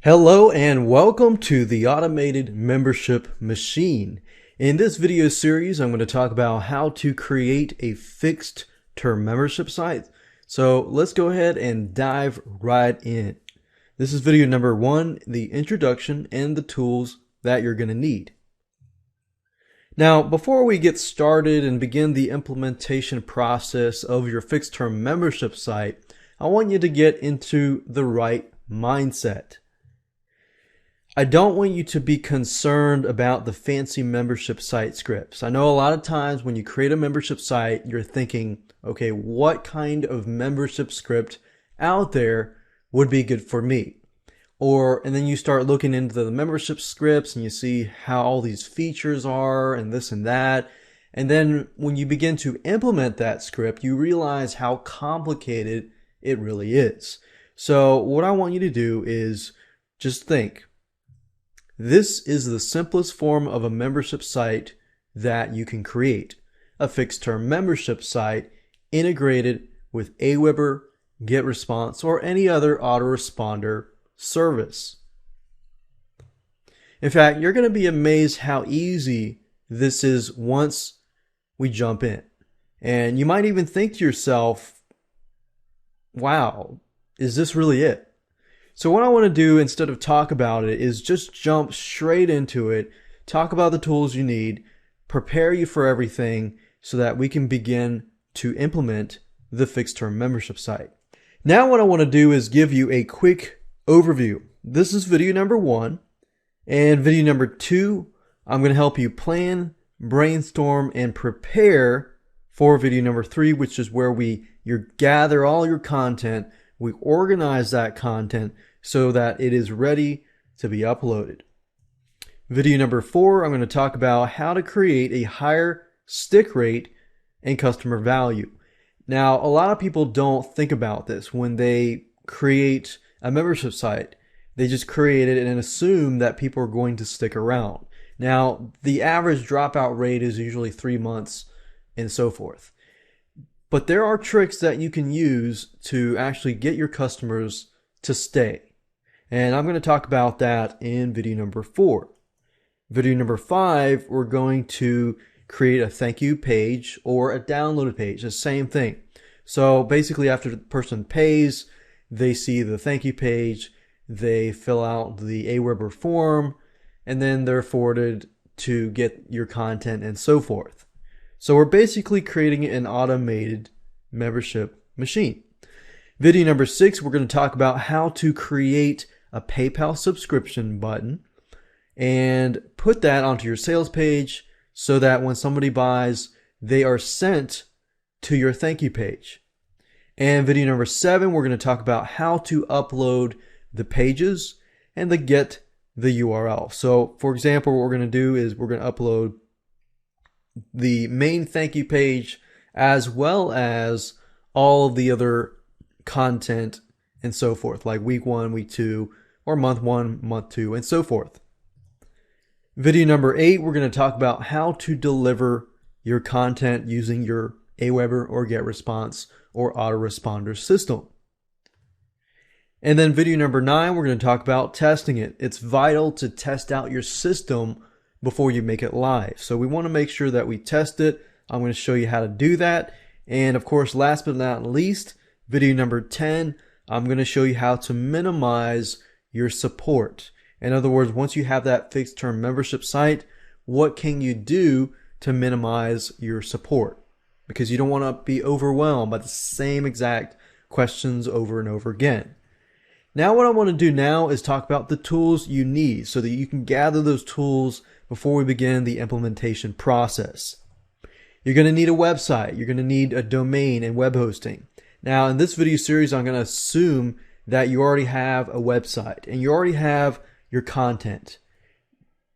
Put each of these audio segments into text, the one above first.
Hello and welcome to the Automated Membership Machine. In this video series, I'm going to talk about how to create a fixed term membership site. So let's go ahead and dive right in. This is video number 1, the introduction and the tools that you're going to need. Now, before we get started and begin the implementation process of your fixed term membership site, I want you to get into the right mindset. I don't want you to be concerned about the fancy membership site scripts. I know a lot of times when you create a membership site, you're thinking, okay, what kind of membership script out there would be good for me? And then you start looking into the membership scripts and you see how all these features are and this and that. And then when you begin to implement that script, you realize how complicated it really is. So what I want you to do is just think. This is the simplest form of a membership site that you can create. A fixed term membership site integrated with Aweber, GetResponse, or any other autoresponder service. In fact, you're going to be amazed how easy this is once we jump in. And you might even think to yourself, wow, is this really it? So what I want to do instead of talk about it is just jump straight into it, talk about the tools you need, prepare you for everything so that we can begin to implement the fixed term membership site. Now what I want to do is give you a quick overview. This is video number 1, and video number 2, I'm going to help you plan, brainstorm, and prepare for video number 3, which is where you gather all your content. We organize that content so that it is ready to be uploaded. Video number 4, I'm going to talk about how to create a higher stick rate and customer value. Now, a lot of people don't think about this when they create a membership site. They just create it and assume that people are going to stick around. Now, the average dropout rate is usually 3 months and so forth. But there are tricks that you can use to actually get your customers to stay. And I'm going to talk about that in video number 4. Video number 5, we're going to create a thank you page or a downloaded page, the same thing. So basically after the person pays, they see the thank you page, they fill out the Aweber form, and then they're forwarded to get your content and so forth. So we're basically creating an automated membership machine. Video number 6, we're going to talk about how to create a PayPal subscription button and put that onto your sales page so that when somebody buys, they are sent to your thank you page. And video number 7, we're going to talk about how to upload the pages and get the URL. So for example, what we're going to do is we're going to upload the main thank you page as well as all of the other content and so forth, like week 1, week 2, or month 1, month 2, and so forth. Video number 8, we're going to talk about how to deliver your content using your Aweber or GetResponse or autoresponder system. And then video number 9, we're going to talk about testing it. It's vital to test out your system before you make it live. So we want to make sure that we test it. I'm going to show you how to do that. And of course, last but not least, video number 10, I'm going to show you how to minimize your support. In other words, once you have that fixed term membership site, what can you do to minimize your support? Because you don't want to be overwhelmed by the same exact questions over and over again. Now what I want to do now is talk about the tools you need so that you can gather those tools before we begin the implementation process. You're going to need a website. You're going to need a domain and web hosting. Now in this video series, I'm going to assume that you already have a website and you already have your content.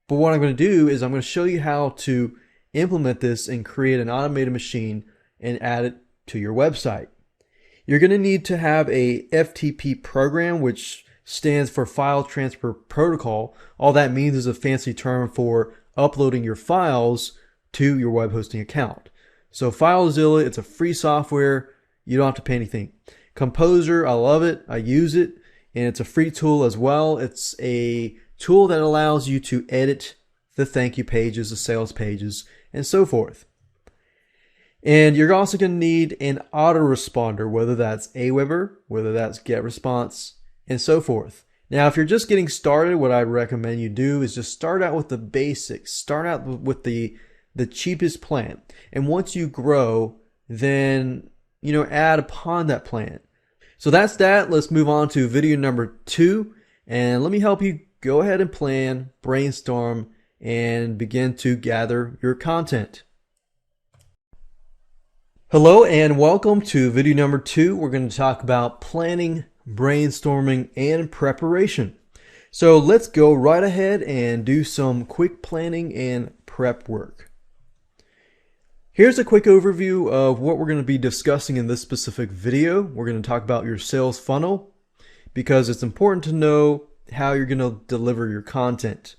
But what I'm going to do is I'm going to show you how to implement this and create an automated machine and add it to your website. You're going to need to have a FTP program, which stands for File Transfer Protocol. All that means is a fancy term for uploading your files to your web hosting account. So FileZilla, it's a free software. You don't have to pay anything. Composer, I love it. I use it. and it's a free tool as well. It's a tool that allows you to edit the thank you pages, the sales pages, and so forth. And you're also going to need an autoresponder, whether that's Aweber, whether that's GetResponse, and so forth. Now, if you're just getting started, what I recommend you do is just start out with the basics. Start out with the cheapest plan. And once you grow, then, add upon that plan. So that's that. Let's move on to video number 2. And let me help you go ahead and plan, brainstorm, and begin to gather your content. Hello and welcome to video number 2. We're going to talk about planning, brainstorming, and preparation. So let's go right ahead and do some quick planning and prep work. Here's a quick overview of what we're going to be discussing in this specific video. We're going to talk about your sales funnel because it's important to know how you're going to deliver your content.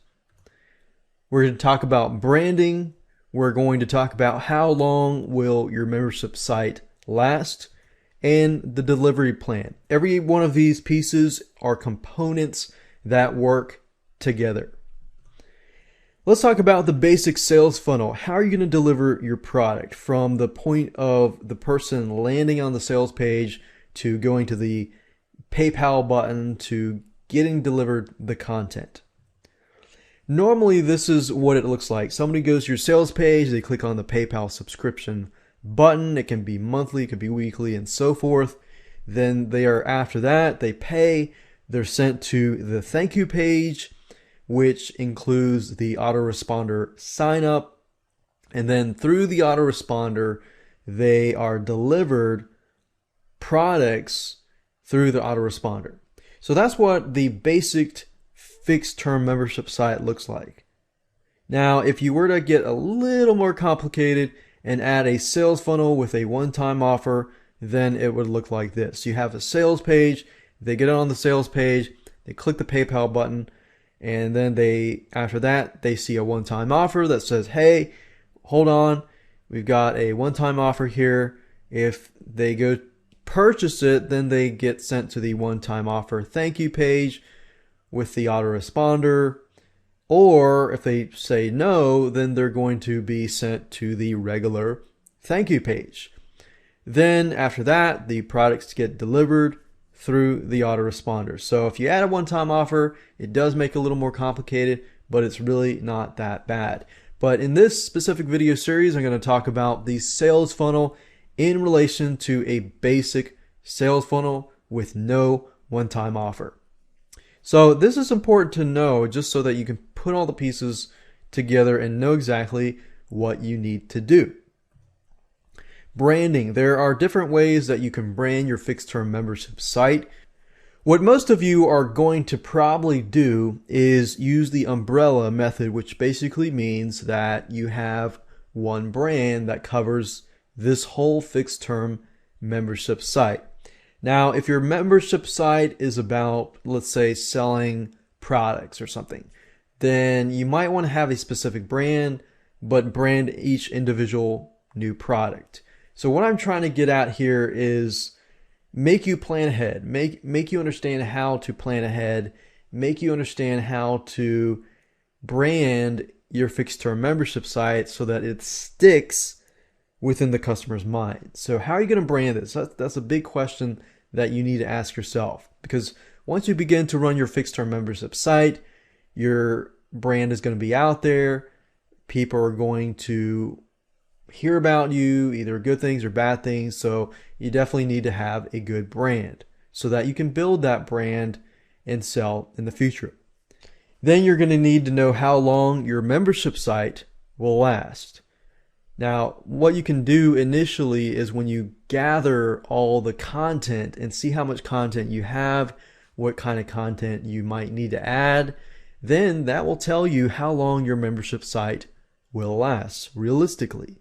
We're going to talk about branding. We're going to talk about how long will your membership site last and the delivery plan. Every one of these pieces are components that work together. Let's talk about the basic sales funnel. How are you going to deliver your product from the point of the person landing on the sales page to going to the PayPal button to getting delivered the content? Normally, this is what it looks like. Somebody goes to your sales page, they click on the PayPal subscription button. It can be monthly, it could be weekly, and so forth. Then after that, they pay. They're sent to the thank you page, which includes the autoresponder sign up. And then through the autoresponder, they are delivered products through the autoresponder. So that's what the basic fixed term membership site looks like. Now, if you were to get a little more complicated and add a sales funnel with a one-time offer, then it would look like this. You have a sales page, they get on the sales page, they click the PayPal button, and then after that, they see a one-time offer that says, hey, hold on, we've got a one-time offer here. If they go purchase it, then they get sent to the one-time offer thank you page with the autoresponder, or if they say no, then they're going to be sent to the regular thank you page. Then after that, the products get delivered through the autoresponder. So if you add a one-time offer, it does make it a little more complicated, but it's really not that bad. But in this specific video series, I'm going to talk about the sales funnel in relation to a basic sales funnel with no one-time offer. So this is important to know just so that you can put all the pieces together and know exactly what you need to do. Branding. There are different ways that you can brand your fixed term membership site. What most of you are going to probably do is use the umbrella method, which basically means that you have one brand that covers this whole fixed term membership site. Now, if your membership site is about, let's say, selling products or something, then you might want to have a specific brand, but brand each individual new product. So what I'm trying to get at here is make you plan ahead, make you understand how to plan ahead, make you understand how to brand your fixed term membership site so that it sticks within the customer's mind. So how are you going to brand this? That's a big question that you need to ask yourself, because once you begin to run your fixed term membership site, your brand is going to be out there. People are going to hear about you, either good things or bad things. So you definitely need to have a good brand so that you can build that brand and sell in the future. Then you're going to need to know how long your membership site will last. Now, what you can do initially is when you gather all the content and see how much content you have, what kind of content you might need to add, then that will tell you how long your membership site will last realistically.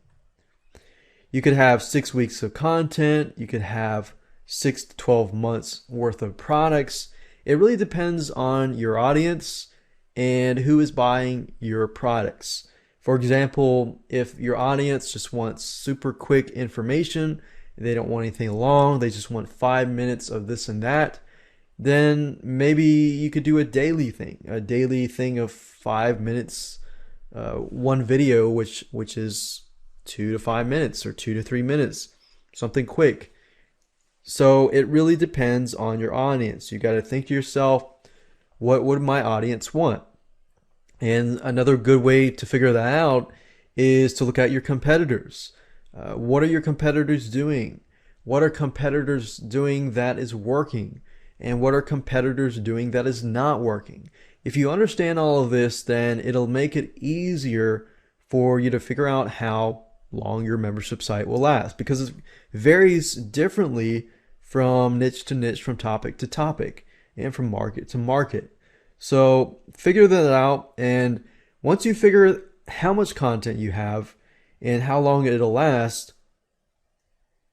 You could have 6 weeks of content. You could have 6 to 12 months worth of products. It really depends on your audience and who is buying your products. For example, if your audience just wants super quick information, they don't want anything long, they just want 5 minutes of this and that, then maybe you could do a daily thing of 5 minutes, one video, which is 2 to 5 minutes or 2 to 3 minutes, something quick. So it really depends on your audience. You got to think to yourself, what would my audience want? And another good way to figure that out is to look at your competitors. What are your competitors doing? What are competitors doing that is working? And what are competitors doing that is not working? If you understand all of this, then it'll make it easier for you to figure out how long your membership site will last, because it varies differently from niche to niche, from topic to topic, and from market to market. So figure that out, and once you figure how much content you have and how long it'll last,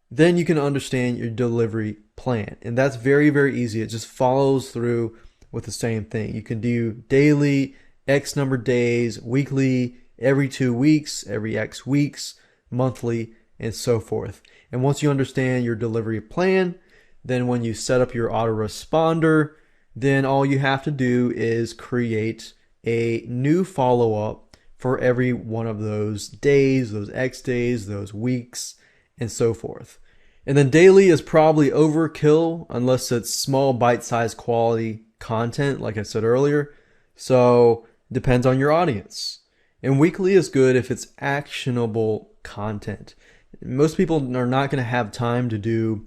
then you can understand your delivery plan. And that's very, very easy. It just follows through with the same thing. You can do daily, X number of days, weekly, every 2 weeks, every X weeks, monthly, and so forth. And once you understand your delivery plan, then when you set up your autoresponder, then all you have to do is create a new follow-up for every one of those days, those X days, those weeks, and so forth. And then daily is probably overkill unless it's small bite-sized quality content, like I said earlier. So depends on your audience. And weekly is good if it's actionable content. Most people are not going to have time to do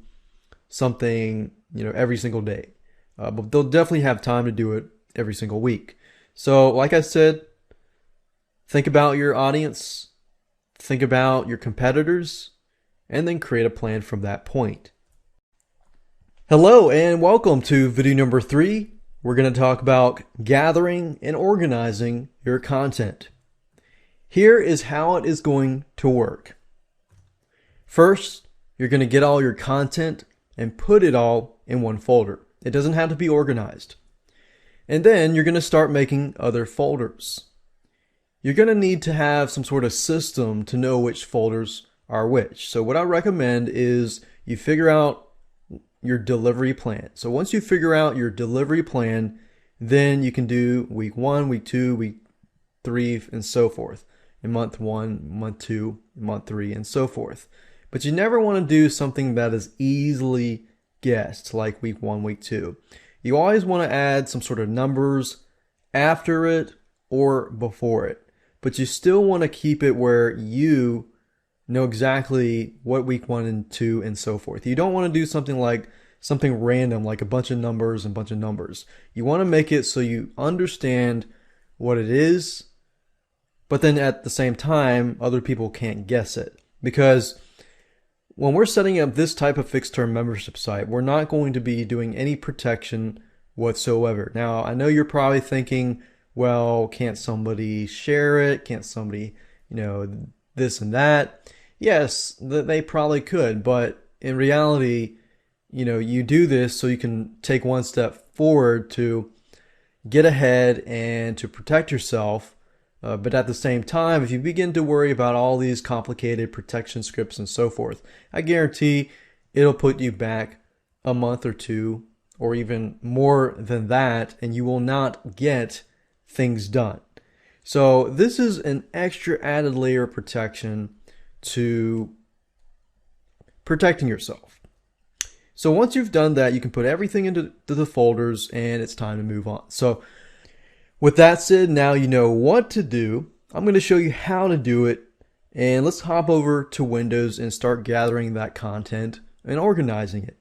something, every single day. But they'll definitely have time to do it every single week. So like I said, think about your audience, think about your competitors, and then create a plan from that point. Hello and welcome to video number 3. We're going to talk about gathering and organizing your content. Here is how it is going to work. First, you're going to get all your content and put it all in one folder. It doesn't have to be organized. And then you're going to start making other folders. You're going to need to have some sort of system to know which folders are which. So what I recommend is you figure out your delivery plan. So once you figure out your delivery plan, then you can do week 1, week 2, week 3, and so forth. In month 1, month 2, month 3, and so forth. But you never want to do something that is easily guessed, like week 1, week 2. You always want to add some sort of numbers after it or before it. But you still want to keep it where you know exactly what week 1 and 2 and so forth. You don't want to do something random, like a bunch of numbers and bunch of numbers. You want to make it so you understand what it is, but then at the same time, other people can't guess it. Because when we're setting up this type of fixed term membership site, we're not going to be doing any protection whatsoever. Now, I know you're probably thinking, well, can't somebody share it? Can't somebody, this and that? Yes, they probably could, but in reality, you do this so you can take one step forward to get ahead and to protect yourself. But at the same time, if you begin to worry about all these complicated protection scripts and so forth, I guarantee it'll put you back a month or two, or even more than that, and you will not get things done. So this is an extra added layer of protection to protecting yourself. So once you've done that, you can put everything into the folders, and it's time to move on. So with that said, now you know what to do. I'm going to show you how to do it, and let's hop over to Windows and start gathering that content and organizing it.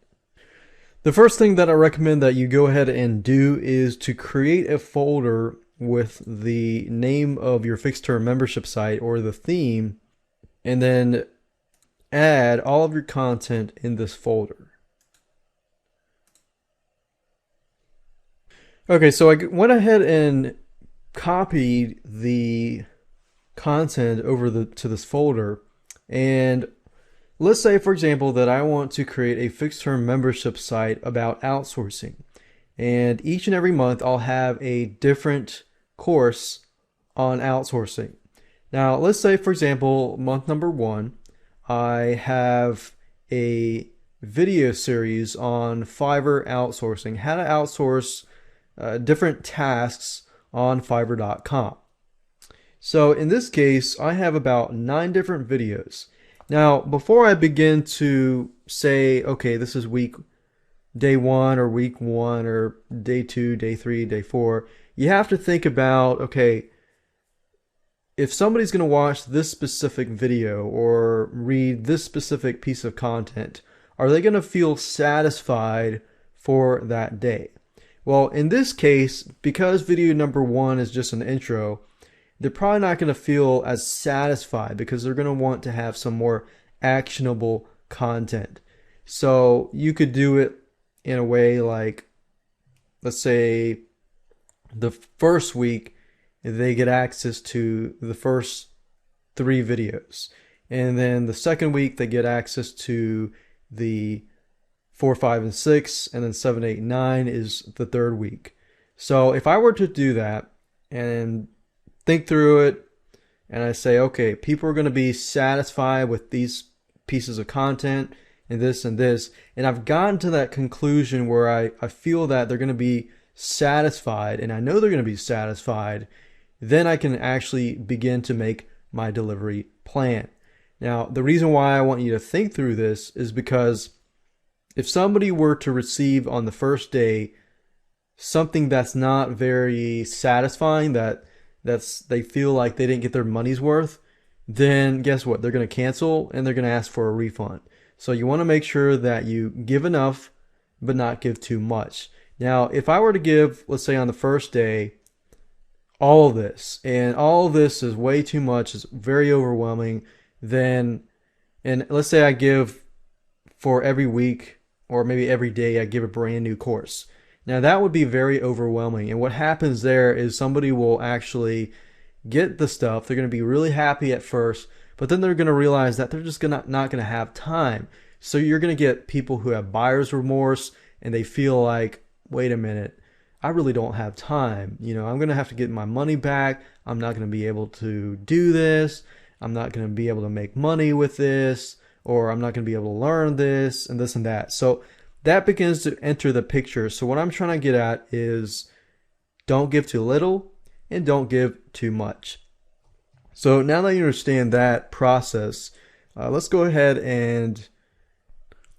The first thing that I recommend that you go ahead and do is to create a folder with the name of your fixed term membership site or the theme, and then add all of your content in this folder. Okay, so I went ahead and copied the content over to this folder, and let's say, for example, that I want to create a fixed term membership site about outsourcing, and each and every month I'll have a different course on outsourcing. Now, let's say, for example, month number 1, I have a video series on Fiverr outsourcing, how to outsource different tasks on Fiverr.com. So in this case, I have about 9 different videos. Now, before I begin to say, okay, this is day 1 or week 1 or day 2, day 3, day 4, you have to think about, okay, if somebody's going to watch this specific video or read this specific piece of content, are they going to feel satisfied for that day? Well, in this case, because video number 1 is just an intro, they're probably not going to feel as satisfied because they're going to want to have some more actionable content. So you could do it in a way like, let's say the first week, they get access to the first 3 videos. And then the second week, they get access to the 4, 5, and 6. And then 7, 8, 9 is the third week. So if I were to do that and think through it, and I say, okay, people are going to be satisfied with these pieces of content and this, and I've gotten to that conclusion where I feel that they're going to be satisfied, and I know they're going to be satisfied, then I can actually begin to make my delivery plan. Now, the reason why I want you to think through this is because if somebody were to receive on the first day something that's not very satisfying, they feel like they didn't get their money's worth, then guess what? They're going to cancel and they're going to ask for a refund. So you want to make sure that you give enough, but not give too much. Now, if I were to give, let's say on the first day, all of this, and all of this is way too much, it's very overwhelming, then, and let's say I give for every week or maybe every day, I give a brand new course. Now that would be very overwhelming. And what happens there is somebody will actually get the stuff. They're going to be really happy at first, but then they're going to realize that they're just not going to have time. So you're going to get people who have buyer's remorse and they feel like, wait a minute, I really don't have time. I'm going to have to get my money back. I'm not going to be able to do this. I'm not going to be able to make money with this, or I'm not going to be able to learn this and this and that. So that begins to enter the picture. So what I'm trying to get at is don't give too little and don't give too much. So now that you understand that process, let's go ahead and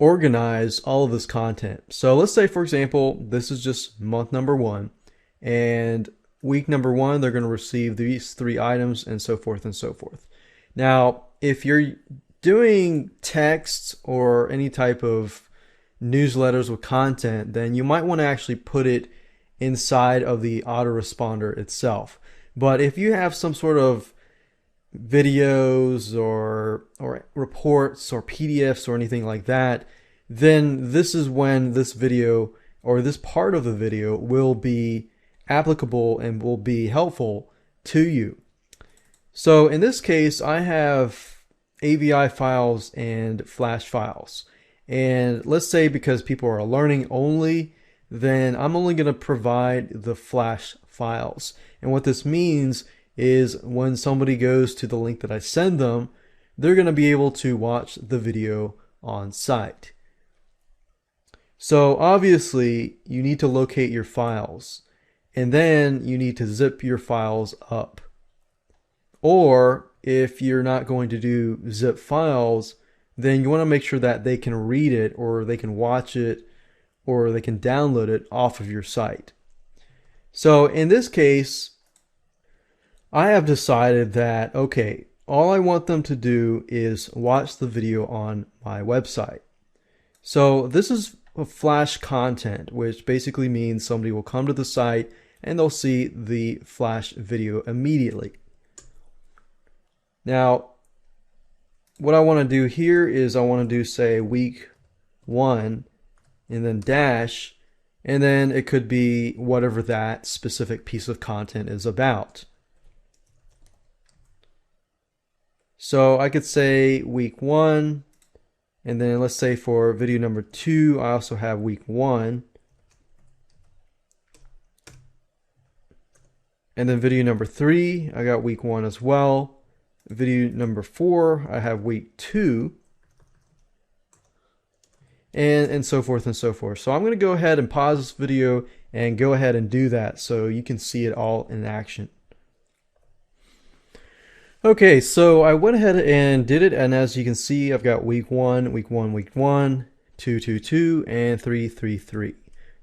organize all of this content. So let's say, for example, this is just month number 1, and week number 1, they're going to receive these 3 items and so forth and so forth. Now, if you're doing texts or any type of newsletters with content, then you might want to actually put it inside of the autoresponder itself. But if you have some sort of videos or reports or PDFs or anything like that, then this is when this video or this part of the video will be applicable and will be helpful to you. So in this case, I have AVI files and Flash files. And let's say because people are learning only, then I'm only going to provide the Flash files. And what this means is when somebody goes to the link that I send them, they're going to be able to watch the video on site. So obviously you need to locate your files, and then you need to zip your files up. Or if you're not going to do zip files, then you want to make sure that they can read it, or they can watch it, or they can download it off of your site. So in this case, I have decided that, okay, all I want them to do is watch the video on my website. So this is a Flash content, which basically means somebody will come to the site and they'll see the Flash video immediately. Now, what I want to do here is I want to do, say, week 1 and then dash, and then it could be whatever that specific piece of content is about. So I could say week 1, and then let's say for video number 2, I also have week 1. And then video number 3, I got week 1 as well. Video number 4, I have week 2. and so forth and so forth. So I'm going to go ahead and pause this video and go ahead and do that so you can see it all in action. Okay, so I went ahead and did it, and as you can see, I've got week 1, week 1, week 1, 2, 2, 2, and 3, 3, 3.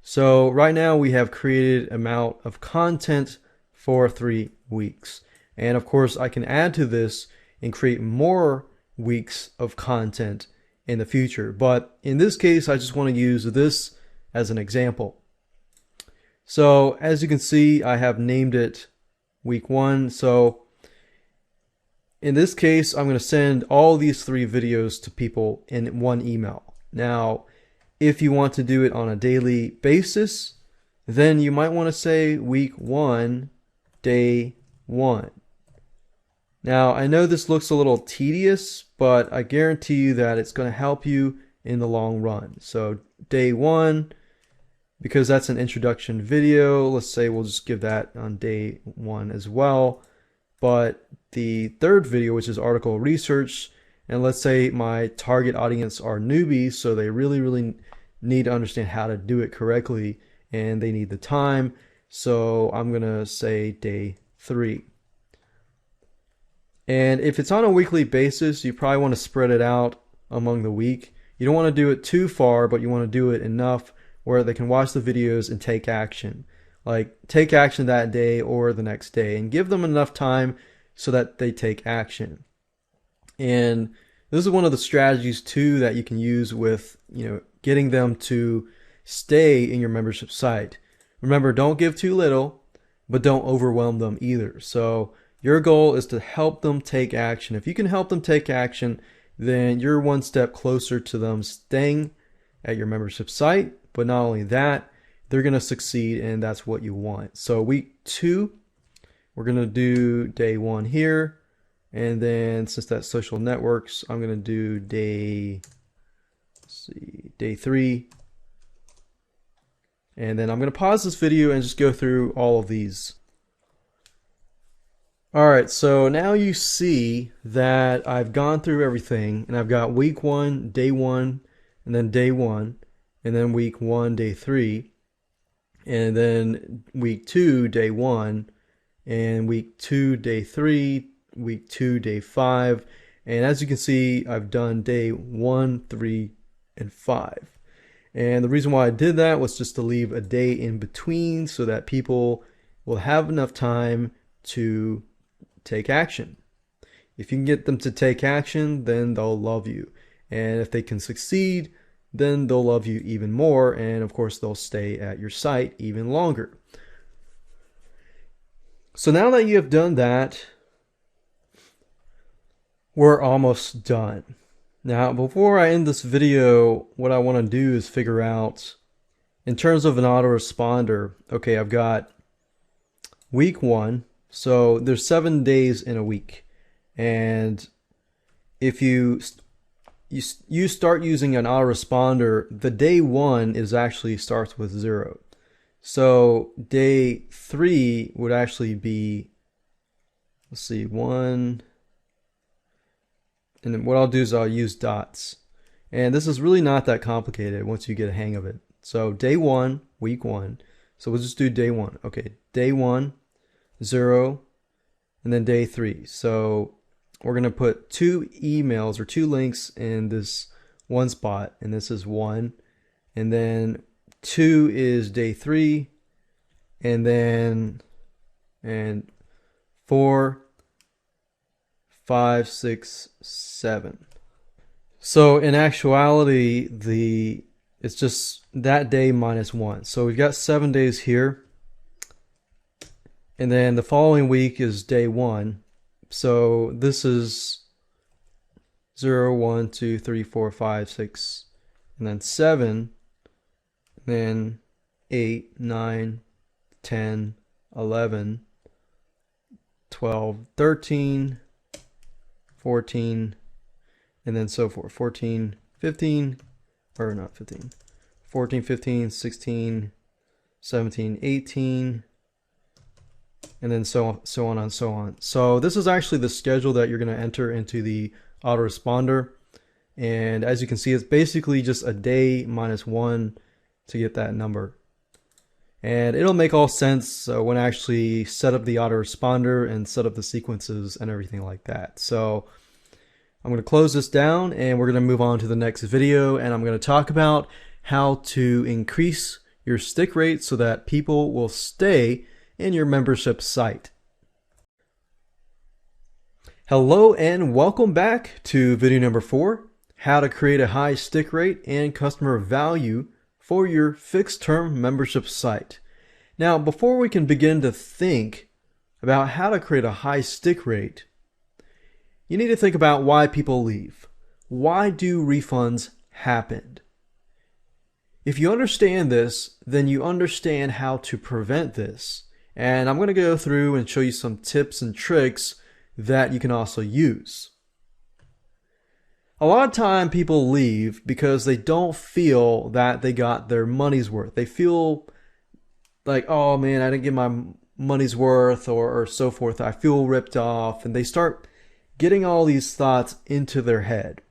So right now we have created amount of content for 3 weeks. And of course, I can add to this and create more weeks of content in the future. But in this case, I just want to use this as an example. So as you can see, I have named it week 1. So in this case, I'm going to send all these 3 videos to people in one email. Now, if you want to do it on a daily basis, then you might want to say week 1, day 1. Now, I know this looks a little tedious, but I guarantee you that it's going to help you in the long run. So day 1, because that's an introduction video, let's say we'll just give that on day 1 as well. But the third video, which is article research, and let's say my target audience are newbies, so they really need to understand how to do it correctly, and they need the time. So I'm gonna say day 3. And if it's on a weekly basis, you probably want to spread it out among the week. You don't want to do it too far, but you want to do it enough where they can watch the videos and take action. Like take action that day or the next day, and give them enough time so that they take action. And this is one of the strategies too that you can use with, getting them to stay in your membership site. Remember, don't give too little, but don't overwhelm them either. So your goal is to help them take action. If you can help them take action, then you're one step closer to them staying at your membership site. But not only that, they're going to succeed, and that's what you want. So week 2, we're going to do day 1 here. And then since that's social networks, I'm going to do day 3. And then I'm going to pause this video and just go through all of these. All right, so now you see that I've gone through everything, and I've got week 1, day 1, and then day 1, and then week 1, day 3. And then week 2, day 1, and week 2, day 3, week 2, day 5. And as you can see, I've done day 1, 3, and 5. And the reason why I did that was just to leave a day in between so that people will have enough time to take action. If you can get them to take action, then they'll love you. And if they can succeed, then they'll love you even more, and of course they'll stay at your site even longer. So now that you have done that, we're almost done. Now, before I end this video, what I want to do is figure out, in terms of an autoresponder, okay, I've got week 1, so there's 7 days in a week, and if you start using an autoresponder, the day 1 is actually starts with 0. So day 3 would actually be, let's see, 1, and then what I'll do is I'll use dots. And this is really not that complicated once you get a hang of it. So day 1, week 1. So we'll just do day 1. Okay, day 1, 0, and then day 3. So we're going to put 2 emails or 2 links in this one spot, and this is 1. And then 2 is day 3, and then 4, 5, 6, 7. So in actuality, it's just that day minus 1. So we've got 7 days here. And then the following week is day 1. So this is 0, 1, 2, 3, 4, 5, 6, and then 7, and then 8, 9, 10, 11, 12, 13, 14, and then so forth. 14, 15, or not 15, 14, 15, 16, 17, 18, and then so on and so on. So this is actually the schedule that you're going to enter into the autoresponder. And as you can see, it's basically just a day minus 1 to get that number. And it'll make all sense when I actually set up the autoresponder and set up the sequences and everything like that. So I'm going to close this down and we're going to move on to the next video, and I'm going to talk about how to increase your stick rate so that people will stay in your membership site. Hello and welcome back to video number 4, how to create a high stick rate and customer value for your fixed term membership site. Now, before we can begin to think about how to create a high stick rate, you need to think about why people leave. Why do refunds happen? If you understand this, then you understand how to prevent this. And I'm going to go through and show you some tips and tricks that you can also use. A lot of time people leave because they don't feel that they got their money's worth. They feel like, oh man, I didn't get my money's worth, or so forth. I feel ripped off, and they start getting all these thoughts into their head.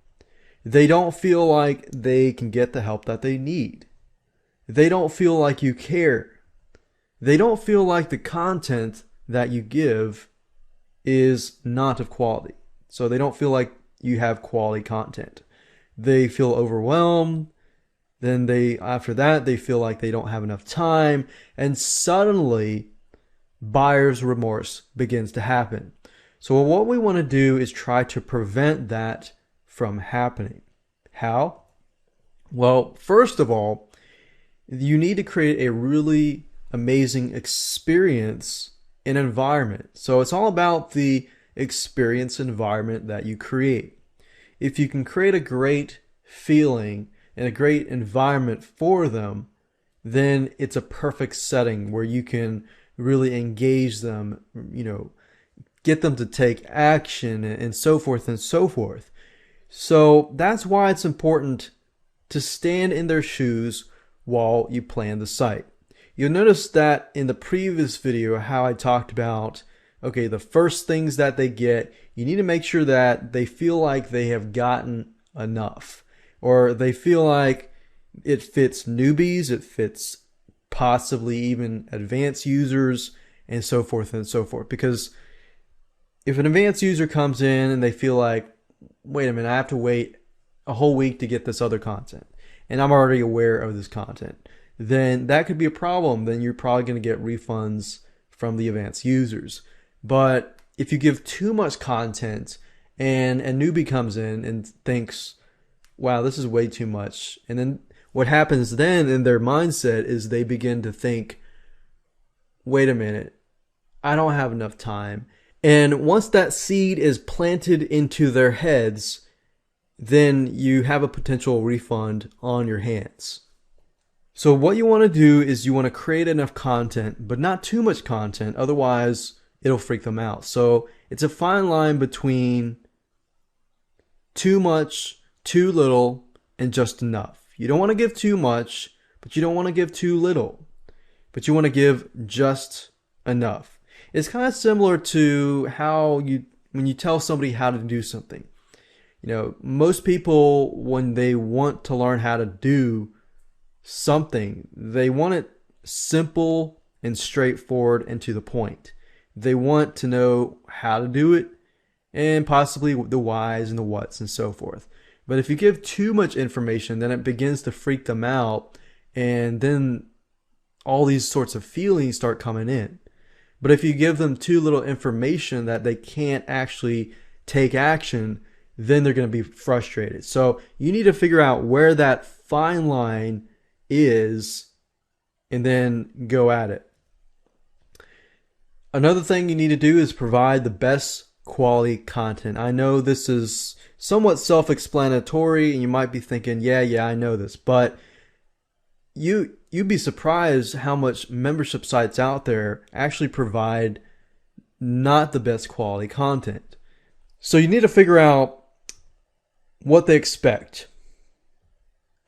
They don't feel like they can get the help that they need. They don't feel like you care. They don't feel like the content that you give is not of quality. So they don't feel like you have quality content. They feel overwhelmed. Then after that, they feel like they don't have enough time. And suddenly, buyer's remorse begins to happen. So what we want to do is try to prevent that from happening. How? Well, first of all, you need to create a really amazing experience and environment. So it's all about the experience environment that you create. If you can create a great feeling and a great environment for them, then it's a perfect setting where you can really engage them, get them to take action and so forth and so forth. So that's why it's important to stand in their shoes while you plan the site. You'll notice that in the previous video how I talked about, okay, the first things that they get, you need to make sure that they feel like they have gotten enough, or they feel like it fits newbies, it fits possibly even advanced users, and so forth and so forth. Because if an advanced user comes in and they feel like, wait a minute, I have to wait a whole week to get this other content, and I'm already aware of this content, then that could be a problem. Then you're probably going to get refunds from the advanced users. But if you give too much content and a newbie comes in and thinks, wow, this is way too much, and then what happens then in their mindset is they begin to think, wait a minute, I don't have enough time. And once that seed is planted into their heads, then you have a potential refund on your hands. So what you want to do is you want to create enough content, but not too much content, otherwise it'll freak them out. So it's a fine line between too much, too little, and just enough. You don't want to give too much, but you don't want to give too little, but you want to give just enough. It's kind of similar to how when you tell somebody how to do something. Most people, when they want to learn how to do something, they want it simple and straightforward and to the point. They want to know how to do it and possibly the whys and the whats and so forth. But if you give too much information, then it begins to freak them out, and then all these sorts of feelings start coming in. But if you give them too little information that they can't actually take action, then they're going to be frustrated. So you need to figure out where that fine line is and then go at it. Another thing you need to do is provide the best quality content. I know this is somewhat self-explanatory and you might be thinking, yeah, I know this, but you'd be surprised how much membership sites out there actually provide not the best quality content. So you need to figure out what they expect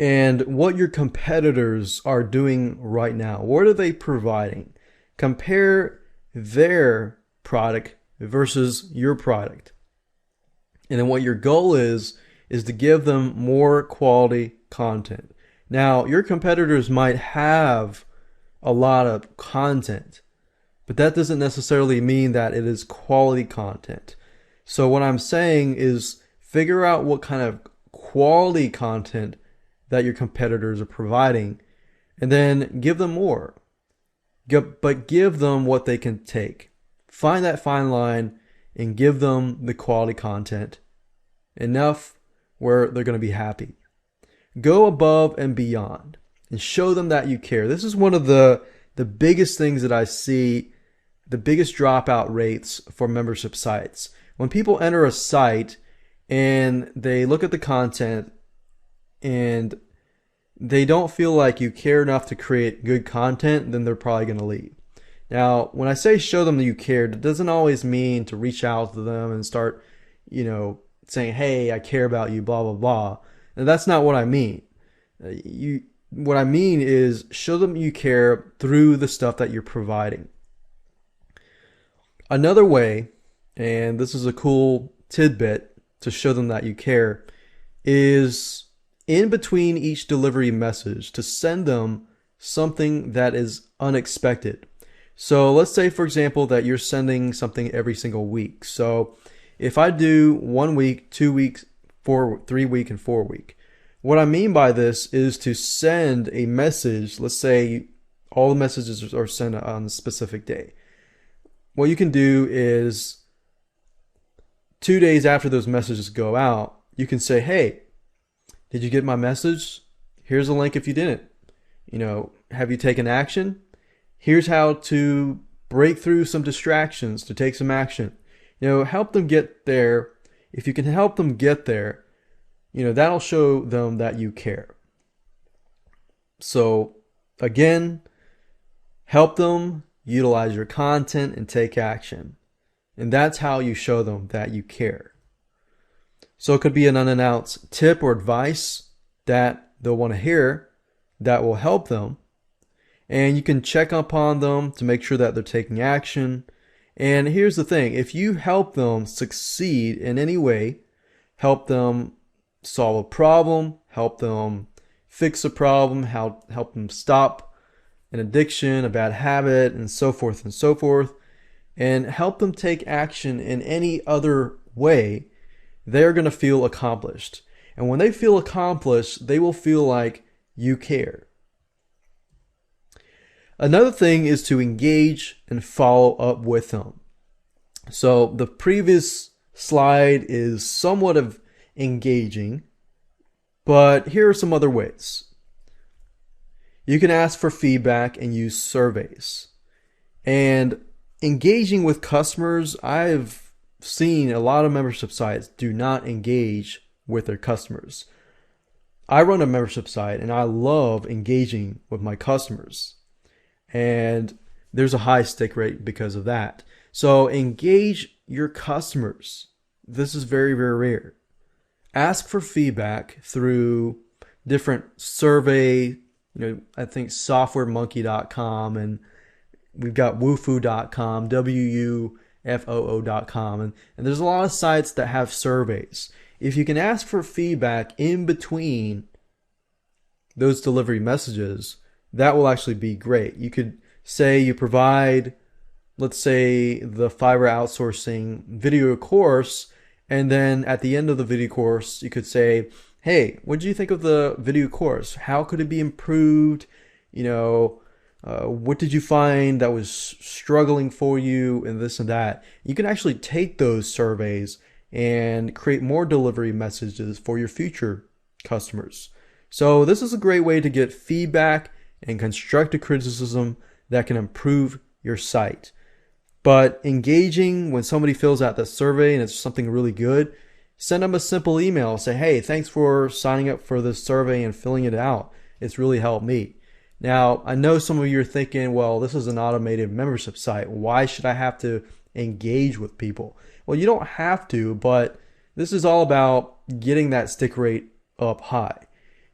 and what your competitors are doing right now. What are they providing? Compare their product versus your product. And then what your goal is is to give them more quality content. Now, your competitors might have a lot of content, but that doesn't necessarily mean that it is quality content. So what I'm saying is figure out what kind of quality content that your competitors are providing and then give them more. But give them what they can take. Find that fine line and give them the quality content enough where they're going to be happy. Go above and beyond and show them that you care. This is one of the biggest things that I see, the biggest dropout rates for membership sites. When people enter a site and they look at the content and they don't feel like you care enough to create good content, then they're probably going to leave. Now, when I say show them that you cared, it doesn't always mean to reach out to them and start, saying, hey, I care about you, blah, blah, blah. And that's not what I mean. What I mean is show them you care through the stuff that you're providing. Another way, and this is a cool tidbit to show them that you care, is in between each delivery message to send them something that is unexpected. So let's say, for example, that you're sending something every single week. So if I do 1 week, 2 weeks, 3 week, and 4 week, what I mean by this is to send a message. Let's say all the messages are sent on a specific day. What you can do is 2 days after those messages go out, you can say, hey, did you get my message? Here's a link if you didn't. Have you taken action? Here's how to break through some distractions to take some action. Help them get there. If you can help them get there, that'll show them that you care. So again, help them utilize your content and take action. And that's how you show them that you care. So it could be an unannounced tip or advice that they'll want to hear that will help them. And you can check upon them to make sure that they're taking action. And here's the thing, if you help them succeed in any way, help them solve a problem, help them fix a problem, help them stop an addiction, a bad habit, and so forth, and help them take action in any other way, they're going to feel accomplished. And when they feel accomplished, they will feel like you care. Another thing is to engage and follow up with them. So the previous slide is somewhat of engaging, but here are some other ways. You can ask for feedback and use surveys. And engaging with customers, I've seen a lot of membership sites do not engage with their customers. I run a membership site and I love engaging with my customers. And there's a high stick rate because of that. So engage your customers. This is very, very rare. Ask for feedback through different survey, I think softwaremonkey.com, and we've got wufoo.com, wufoo.com, and there's a lot of sites that have surveys. If you can ask for feedback in between those delivery messages, that will actually be great. You could say you provide, let's say, the Fiverr outsourcing video course, and then at the end of the video course, you could say, hey, what did you think of the video course? How could it be improved? What did you find that was struggling for you, and this and that? You can actually take those surveys and create more delivery messages for your future customers. So this is a great way to get feedback and constructive criticism that can improve your site. But engaging when somebody fills out the survey and it's something really good, send them a simple email. Say, hey, thanks for signing up for this survey and filling it out. It's really helped me. Now, I know some of you are thinking, well, this is an automated membership site. Why should I have to engage with people? Well, you don't have to, but this is all about getting that stick rate up high.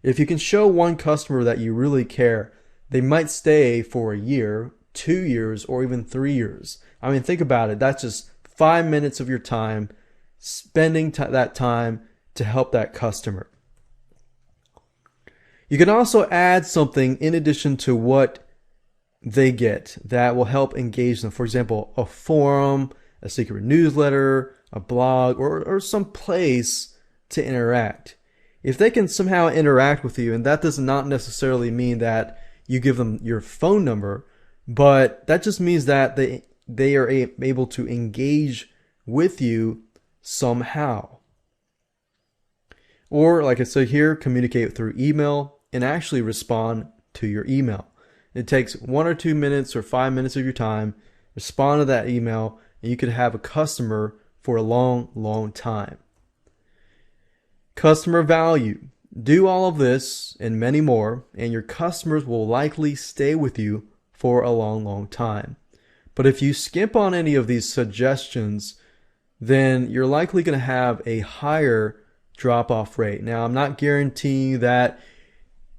If you can show one customer that you really care, they might stay for a year, 2 years, or even 3 years. I mean, think about it. That's just 5 minutes of your time, spending that time to help that customer. You can also add something in addition to what they get that will help engage them. For example, a forum, a secret newsletter, a blog, or some place to interact. If they can somehow interact with you, and that does not necessarily mean that you give them your phone number, but that just means that they are able to engage with you somehow. Or, like I said here, communicate through email and actually respond to your email. It takes 1 or 2 minutes or 5 minutes of your time, respond to that email, and you could have a customer for a long, long time. Customer value. Do all of this and many more, and your customers will likely stay with you for a long, long time. But if you skimp on any of these suggestions, then you're likely going to have a higher drop-off rate. Now, I'm not guaranteeing that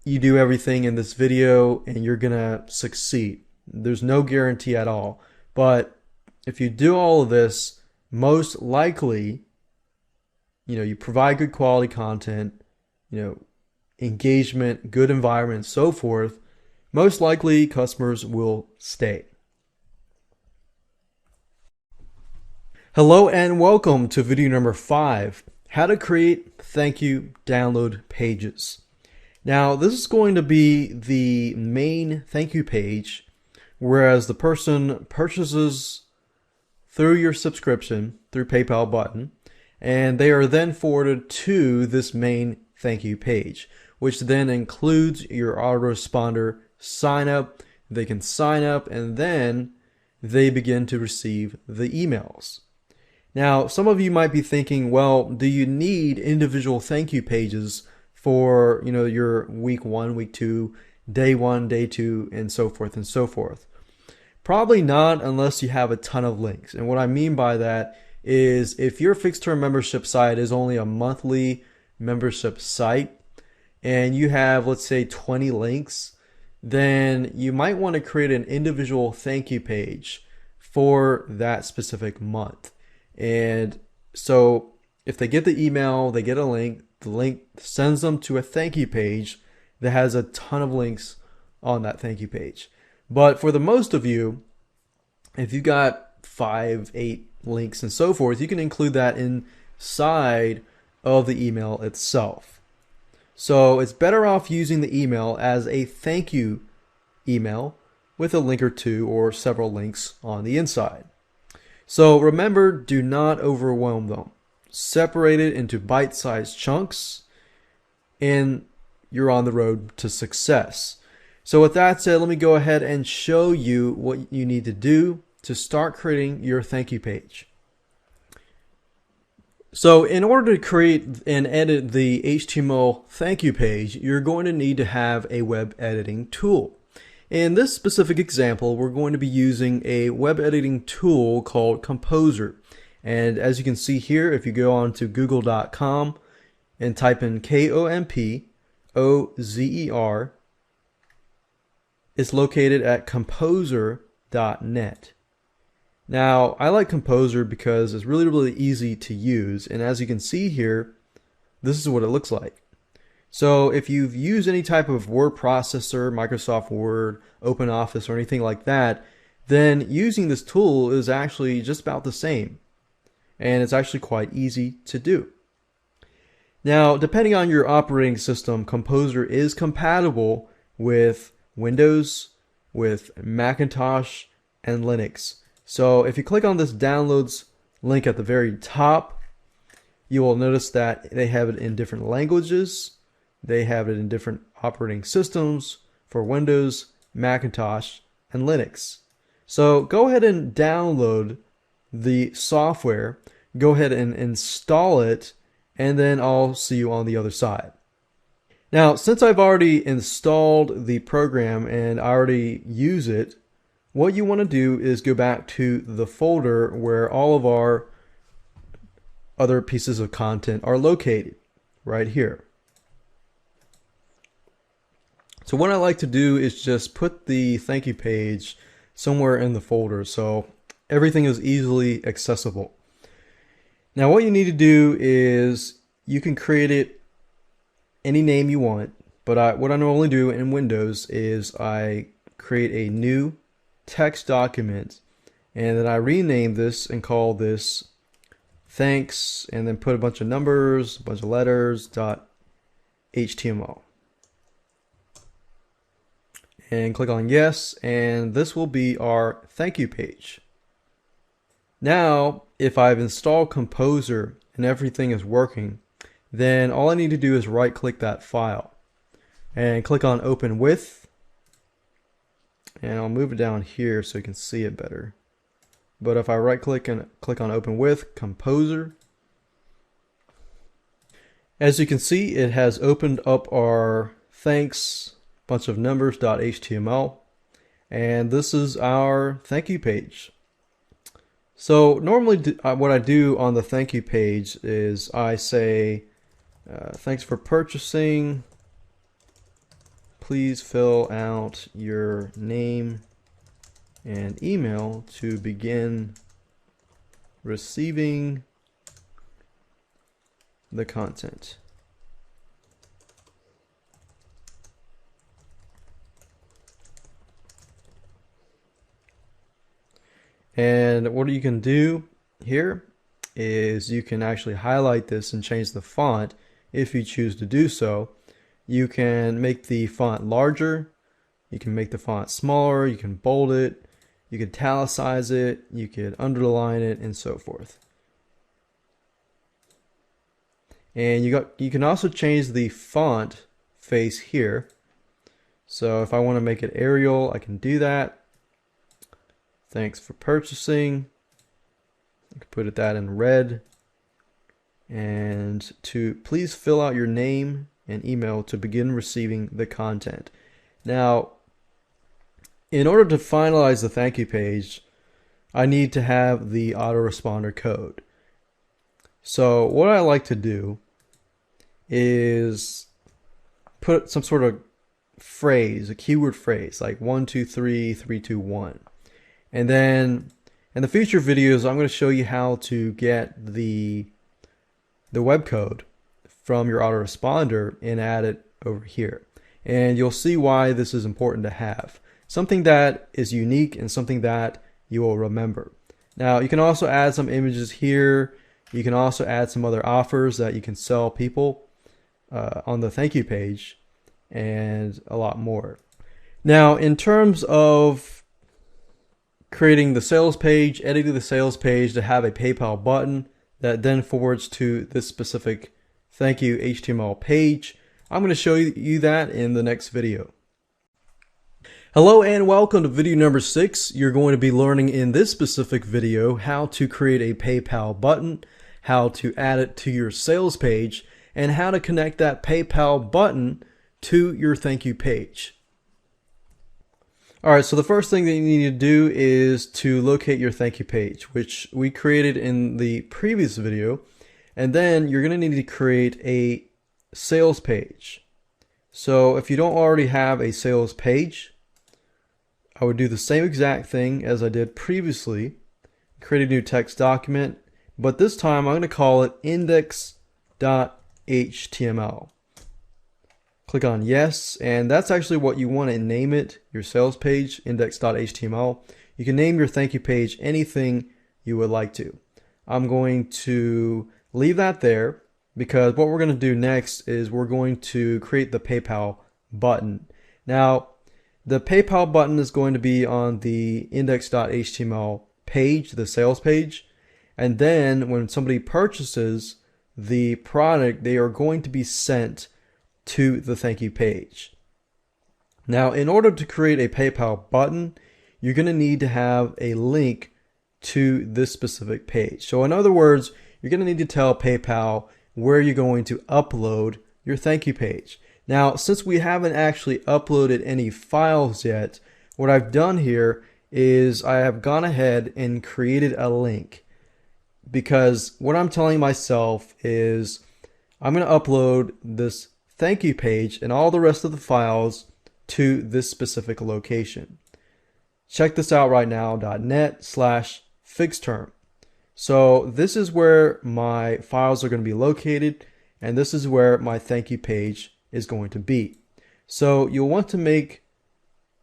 you do everything in this video and you're going to succeed. There's no guarantee at all. But if you do all of this, most likely, you provide good quality content, engagement, good environment, and so forth, most likely customers will stay. Hello and welcome to video number 5, how to create thank you download pages. Now, this is going to be the main thank you page, whereas the person purchases through your subscription, through PayPal button, and they are then forwarded to this main thank you page, which then includes your autoresponder sign up. They can sign up and then they begin to receive the emails. Now, some of you might be thinking, well, do you need individual thank you pages for, your week 1, week 2, day 1, day 2, and so forth and so forth? Probably not unless you have a ton of links. And what I mean by that is if your fixed term membership site is only a monthly membership site and you have, let's say, 20 links, then you might want to create an individual thank you page for that specific month. And so if they get the email, they get a link, the link sends them to a thank you page that has a ton of links on that thank you page. But for the most of you, if you got 5, 8 links and so forth, you can include that inside of the email itself. So it's better off using the email as a thank you email with a link or two or several links on the inside. So remember, do not overwhelm them. Separate it into bite-sized chunks and you're on the road to success. So with that said, let me go ahead and show you what you need to do to start creating your thank you page. So in order to create and edit the HTML thank you page, you're going to need to have a web editing tool. In this specific example, we're going to be using a web editing tool called Composer. And as you can see here, if you go on to google.com and type in Kompozer, it's located at composer.net. Now, I like Composer because it's really, really easy to use. And as you can see here, this is what it looks like. So if you've used any type of word processor, Microsoft Word, OpenOffice, or anything like that, then using this tool is actually just about the same. And it's actually quite easy to do. Now, depending on your operating system, Composer is compatible with Windows, with Macintosh, and Linux. So if you click on this downloads link at the very top, you will notice that they have it in different languages. They have it in different operating systems for Windows, Macintosh, and Linux. So go ahead and download the software, go ahead and install it, and then I'll see you on the other side. Now, since I've already installed the program and I already use it, what you want to do is go back to the folder where all of our other pieces of content are located, right here. So what I like to do is just put the thank you page somewhere in the folder so everything is easily accessible. Now what you need to do is you can create it any name you want, but what I normally do in Windows is I create a new text document and then I rename this and call this thanks and then put a bunch of numbers, a bunch of letters, .html. And click on yes, and this will be our thank you page. Now, if I've installed Composer and everything is working, then all I need to do is right click that file and click on Open With, and I'll move it down here so you can see it better. But if I right click and click on Open With Composer, as you can see, it has opened up our thanks bunch of numbers.html, and this is our thank you page. So normally what I do on the thank you page is I say thanks for purchasing, please fill out your name and email to begin receiving the content. And what you can do here is you can actually highlight this and change the font if you choose to do so. You can make the font larger, you can make the font smaller, you can bold it, you can italicize it, you could underline it, and so forth. And you can also change the font face here. So if I want to make it Arial, I can do that. Thanks for purchasing. I can put that in red. And to please fill out your name and email to begin receiving the content. Now, in order to finalize the thank you page, I need to have the autoresponder code. So what I like to do is put some sort of phrase, a keyword phrase, like 1, 2, 3, 3, 2, 1. And then in the future videos, I'm going to show you how to get the web code from your autoresponder and add it over here. And you'll see why this is important to have. Something that is unique and something that you will remember. Now, you can also add some images here. You can also add some other offers that you can sell people on the thank you page and a lot more. Now, in terms of creating the sales page, editing the sales page to have a PayPal button that then forwards to this specific thank you HTML page, I'm going to show you that in the next video. Hello and welcome to video number 6. You're going to be learning in this specific video how to create a PayPal button, how to add it to your sales page, and how to connect that PayPal button to your thank you page. Alright, so the first thing that you need to do is to locate your thank you page, which we created in the previous video, and then you're going to need to create a sales page. So if you don't already have a sales page, I would do the same exact thing as I did previously, create a new text document, but this time I'm going to call it index.html. Click on yes, and that's actually what you want to name it, your sales page, index.html. You can name your thank you page anything you would like to. I'm going to leave that there because what we're going to do next is we're going to create the PayPal button. Now, the PayPal button is going to be on the index.html page, the sales page, and then when somebody purchases the product, they are going to be sent to the thank you page. Now, in order to create a PayPal button, you're going to need to have a link to this specific page. So in other words, you're going to need to tell PayPal where you're going to upload your thank you page. Now, since we haven't actually uploaded any files yet, what I've done here is I have gone ahead and created a link, because what I'm telling myself is I'm going to upload this thank you page and all the rest of the files to this specific location. Check this out right now, .net/fixterm. So this is where my files are going to be located, and this is where my thank you page is going to be. So you'll want to make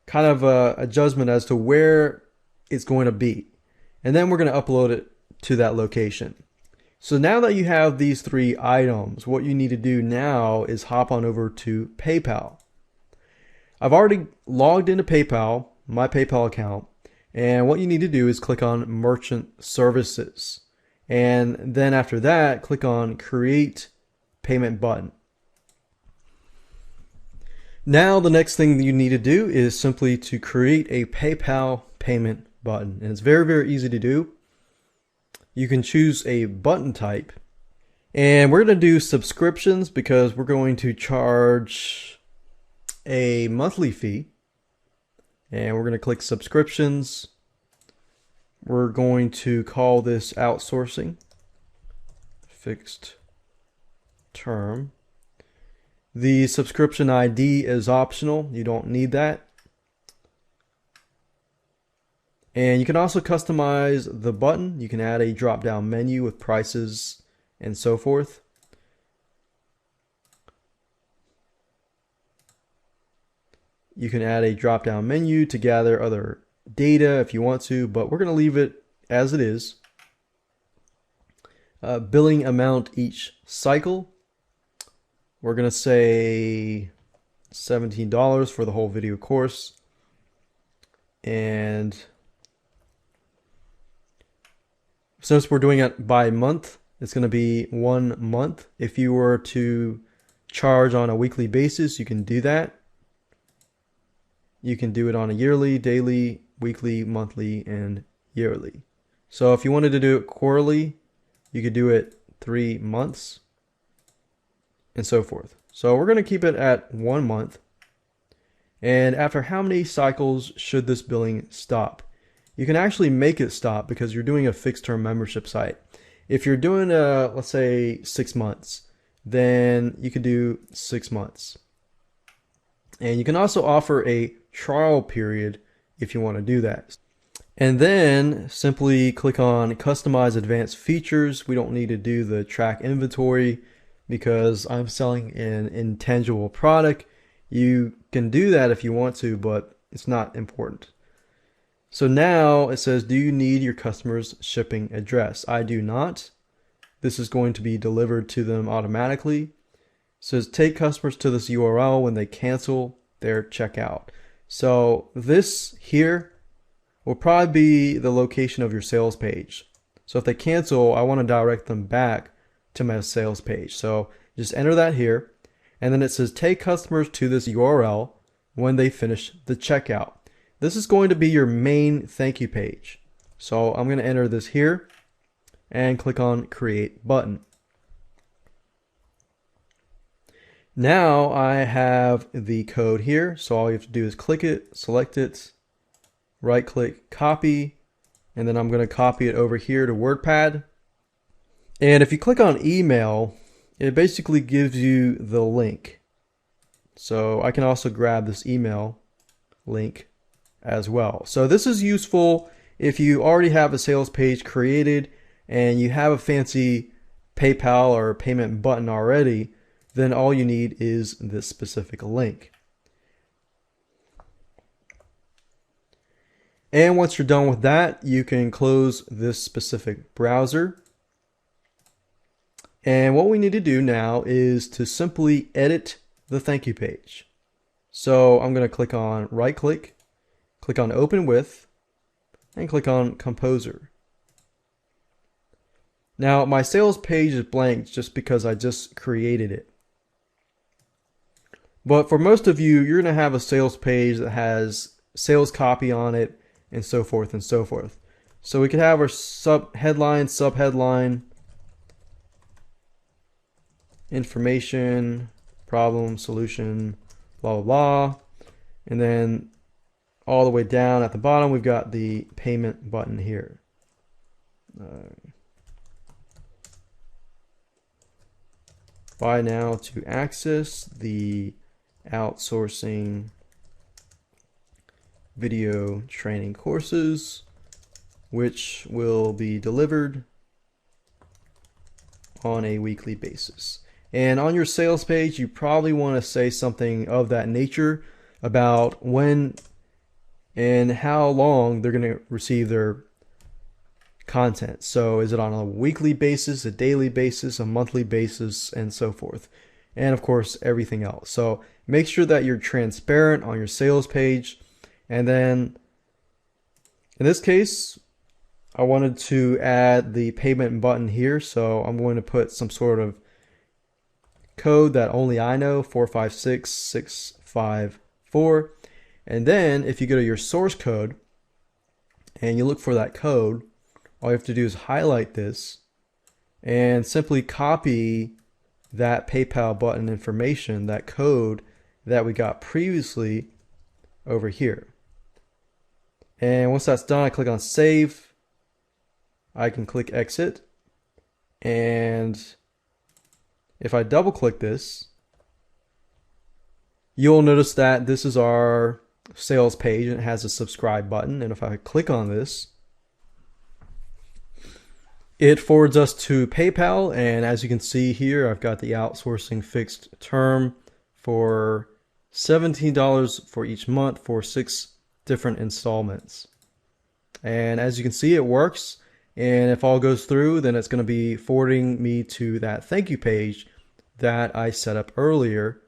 kind of a adjustment as to where it's going to be, and then we're going to upload it to that location. So now that you have these three items, what you need to do now is hop on over to PayPal. I've already logged into PayPal, my PayPal account, and what you need to do is click on Merchant Services. And then after that, click on Create Payment button. Now the next thing that you need to do is simply to create a PayPal payment button. And it's very, very easy to do. You can choose a button type, and we're going to do subscriptions because we're going to charge a monthly fee, and we're going to click subscriptions. We're going to call this outsourcing, fixed term. The subscription ID is optional. You don't need that. And you can also customize the button. You can add a drop-down menu with prices and so forth. You can add a drop-down menu to gather other data if you want to, but we're going to leave it as it is. Billing amount each cycle. We're going to say $17 for the whole video course. And since we're doing it by month, it's going to be 1 month. If you were to charge on a weekly basis, you can do that. You can do it on a yearly, daily, weekly, monthly, and yearly. So if you wanted to do it quarterly, you could do it 3 months and so forth. So we're going to keep it at 1 month. And after how many cycles should this billing stop? You can actually make it stop because you're doing a fixed term membership site. If you're doing let's say 6 months, then you could do 6 months. And you can also offer a trial period if you want to do that. And then simply click on Customize Advanced Features. We don't need to do the track inventory because I'm selling an intangible product. You can do that if you want to, but it's not important. So now it says, do you need your customer's shipping address? I do not. This is going to be delivered to them automatically. It says take customers to this URL when they cancel their checkout. So this here will probably be the location of your sales page. So if they cancel, I want to direct them back to my sales page. So just enter that here. And then it says take customers to this URL when they finish the checkout. This is going to be your main thank you page. So I'm going to enter this here and click on Create Button. Now I have the code here. So all you have to do is click it, select it, right click, copy, and then I'm going to copy it over here to WordPad. And if you click on email, it basically gives you the link. So I can also grab this email link as well. So this is useful if you already have a sales page created and you have a fancy PayPal or payment button already, then all you need is this specific link. And once you're done with that, you can close this specific browser. And what we need to do now is to simply edit the thank you page. So I'm going to click on right click, click on Open With, and click on Composer. Now my sales page is blank just because I just created it. But for most of you, you're going to have a sales page that has sales copy on it and so forth and so forth. So we could have our headline, subheadline, information, problem, solution, blah, blah, blah. And then all the way down at the bottom, we've got the payment button here. Buy now to access the outsourcing video training courses, which will be delivered on a weekly basis. And on your sales page, you probably want to say something of that nature about when and how long they're going to receive their content. So is it on a weekly basis, a daily basis, a monthly basis, and so forth. And of course, everything else. So make sure that you're transparent on your sales page. And then in this case, I wanted to add the payment button here. So I'm going to put some sort of code that only I know, 456654. And then if you go to your source code and you look for that code, all you have to do is highlight this and simply copy that PayPal button information, that code that we got previously over here. And once that's done, I click on save. I can click exit. And if I double click this, you'll notice that this is our sales page and it has a subscribe button. And if I click on this, it forwards us to PayPal. And as you can see here, I've got the outsourcing fixed term for $17 for each month for 6 different installments. And as you can see, it works. And if all goes through, then it's going to be forwarding me to that thank you page that I set up earlier.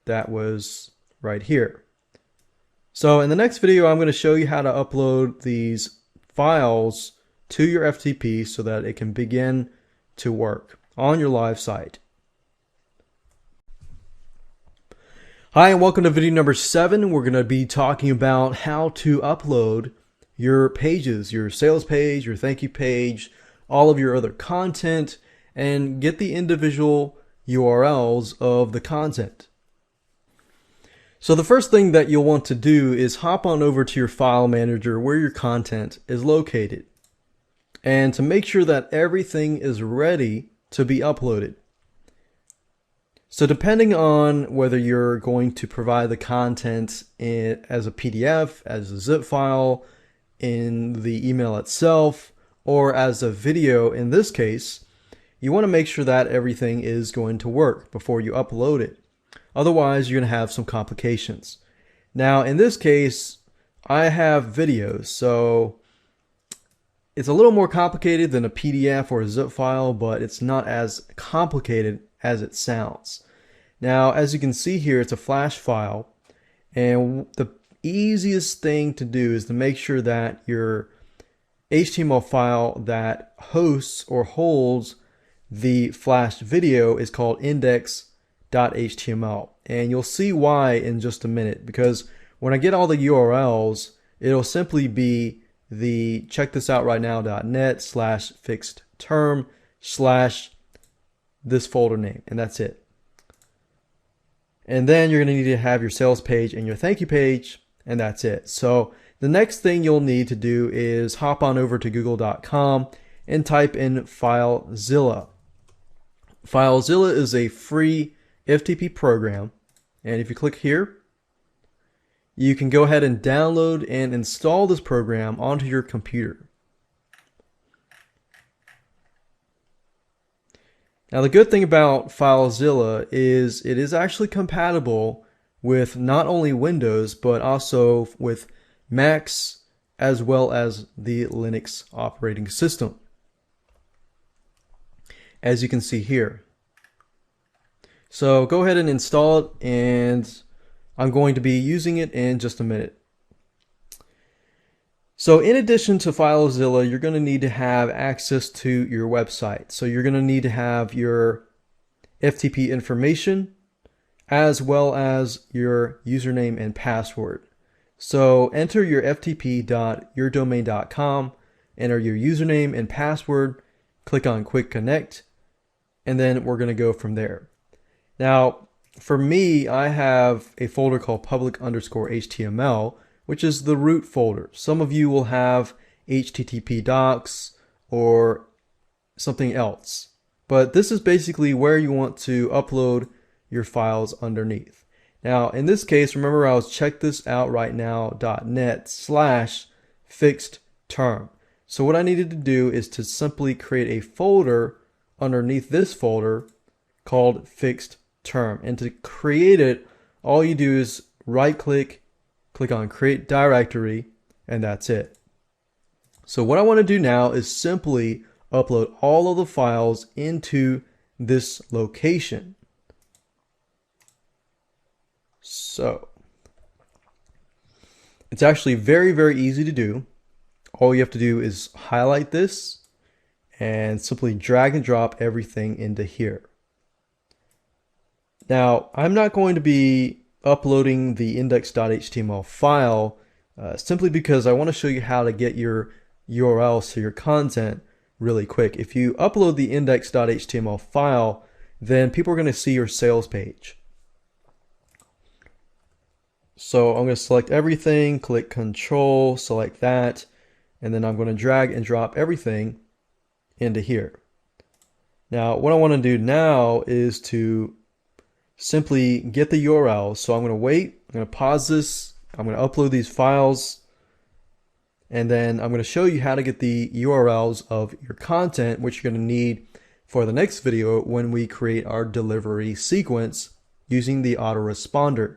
That was right here. So in the next video, I'm going to show you how to upload these files to your FTP so that it can begin to work on your live site. Hi, and welcome to video number 7. We're going to be talking about how to upload your pages, your sales page, your thank you page, all of your other content, and get the individual URLs of the content. So the first thing that you'll want to do is hop on over to your file manager where your content is located, and to make sure that everything is ready to be uploaded. So depending on whether you're going to provide the content as a PDF, as a zip file, in the email itself, or as a video in this case, you want to make sure that everything is going to work before you upload it. Otherwise, you're going to have some complications. Now, in this case, I have videos, so it's a little more complicated than a PDF or a zip file, but it's not as complicated as it sounds. Now, as you can see here, it's a flash file, and the easiest thing to do is to make sure that your HTML file that hosts or holds the flashed video is called index.html. And you'll see why in just a minute, because when I get all the URLs, it'll simply be the checkthisout.now.net/fixed-term/this folder name, and that's it. And then you're going to need to have your sales page and your thank you page, and that's it. So the next thing you'll need to do is hop on over to google.com and type in FileZilla. FileZilla is a free FTP program, and if you click here, you can go ahead and download and install this program onto your computer. Now the good thing about FileZilla is it is actually compatible with not only Windows but also with Macs as well as the Linux operating system, as you can see here. So go ahead and install it, and I'm going to be using it in just a minute. So in addition to FileZilla, you're going to need to have access to your website. So you're going to need to have your FTP information as well as your username and password. So enter your ftp.yourdomain.com, enter your username and password, click on Quick Connect, and then we're going to go from there. Now, for me, I have a folder called public_HTML, which is the root folder. Some of you will have HTTP docs or something else, but this is basically where you want to upload your files underneath. Now, in this case, remember I was checkthisout.now.net/fixed-term. So what I needed to do is to simply create a folder underneath this folder called fixed term. And to create it, all you do is right click, click on create directory, and that's it. So what I want to do now is simply upload all of the files into this location. So it's actually very, very easy to do. All you have to do is highlight this and simply drag and drop everything into here. Now, I'm not going to be uploading the index.html file simply because I want to show you how to get your URLs to your content really quick. If you upload the index.html file, then people are going to see your sales page. So I'm going to select everything, click Control, select that, and then I'm going to drag and drop everything into here. Now, what I want to do now is to simply get the URL. So I'm going to wait, I'm going to pause this, I'm going to upload these files, and then I'm going to show you how to get the URLs of your content, which you're going to need for the next video when we create our delivery sequence using the autoresponder.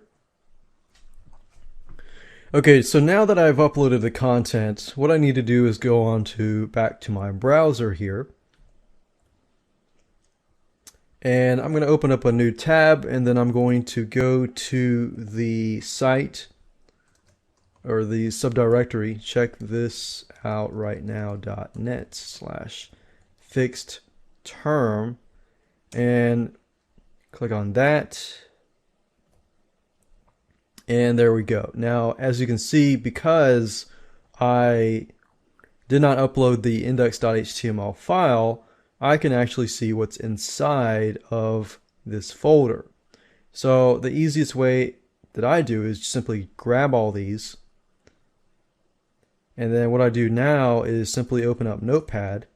Okay, so now that I've uploaded the content, what I need to do is go on to back to my browser here. And I'm going to open up a new tab, and then I'm going to go to the site or the subdirectory. Check this out right now, .net/fixed term, and click on that. And there we go. Now, as you can see, because I did not upload the index.html file, I can actually see what's inside of this folder. So the easiest way that I do is simply grab all these. And then what I do now is simply open up Notepad.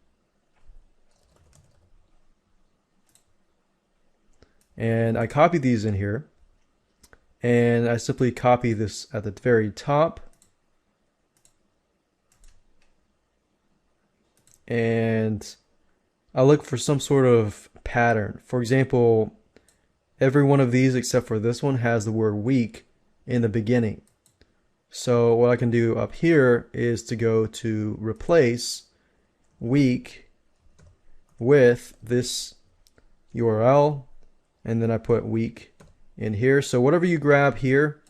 And I copy these in here. And I simply copy this at the very top. And I look for some sort of pattern. For example, every one of these except for this one has the word week in the beginning. So what I can do up here is to go to replace week with this URL, and then I put week in here. So whatever you grab here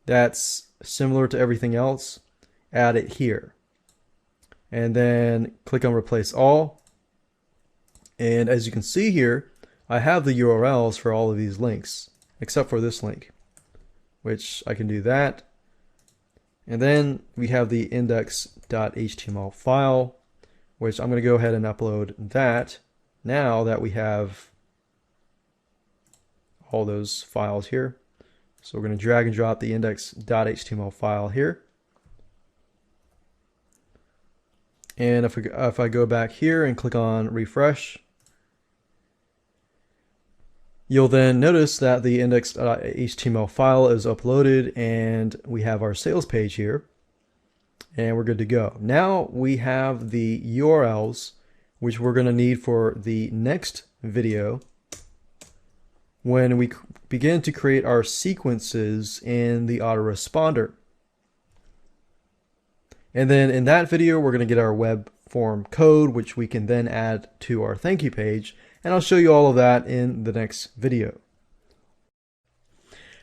that's similar to everything else, add it here. And then click on replace all. And as you can see here, I have the URLs for all of these links, except for this link, which I can do that. And then we have the index.html file, which I'm going to go ahead and upload that now that we have all those files here. So we're going to drag and drop the index.html file here. And if I go back here and click on refresh, you'll then notice that the index.html file is uploaded and we have our sales page here and we're good to go. Now we have the URLs which we're going to need for the next video when we begin to create our sequences in the autoresponder. And then in that video, we're going to get our web form code, which we can then add to our thank you page. And I'll show you all of that in the next video.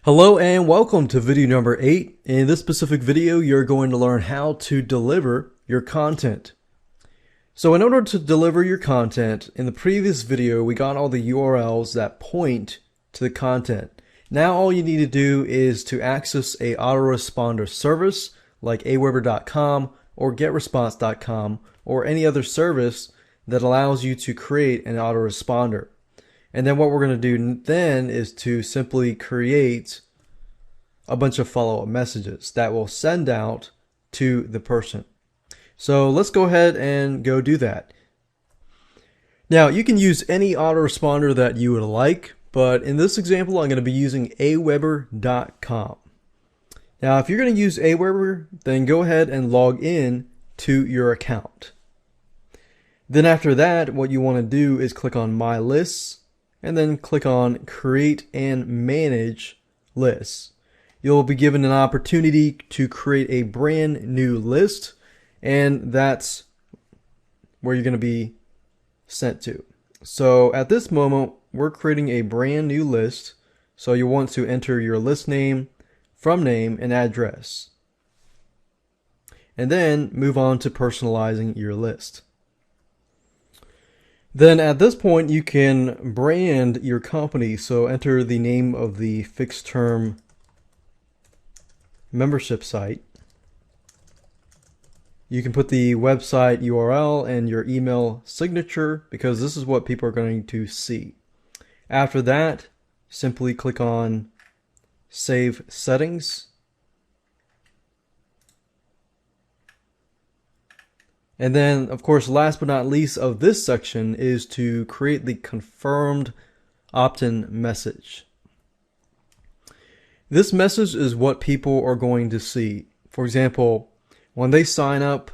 Hello and welcome to video number 8. In this specific video, you're going to learn how to deliver your content. So in order to deliver your content, in the previous video, we got all the URLs that point to the content. Now all you need to do is to access a autoresponder service like aweber.com or getresponse.com or any other service that allows you to create an autoresponder. And then what we're going to do then is to simply create a bunch of follow-up messages that will send out to the person. So let's go ahead and go do that. Now you can use any autoresponder that you would like, but in this example I'm going to be using aweber.com. Now if you're going to use Aweber, then go ahead and log in to your account. Then after that, what you want to do is click on My Lists, and then click on Create and Manage Lists. You'll be given an opportunity to create a brand new list, and that's where you're going to be sent to. So at this moment, we're creating a brand new list. So you want to enter your list name, from name, and address. And then move on to personalizing your list. Then at this point, you can brand your company. So enter the name of the fixed term membership site. You can put the website URL and your email signature because this is what people are going to see. After that, simply click on Save Settings. And then, of course, last but not least of this section is to create the confirmed opt-in message. This message is what people are going to see. For example, when they sign up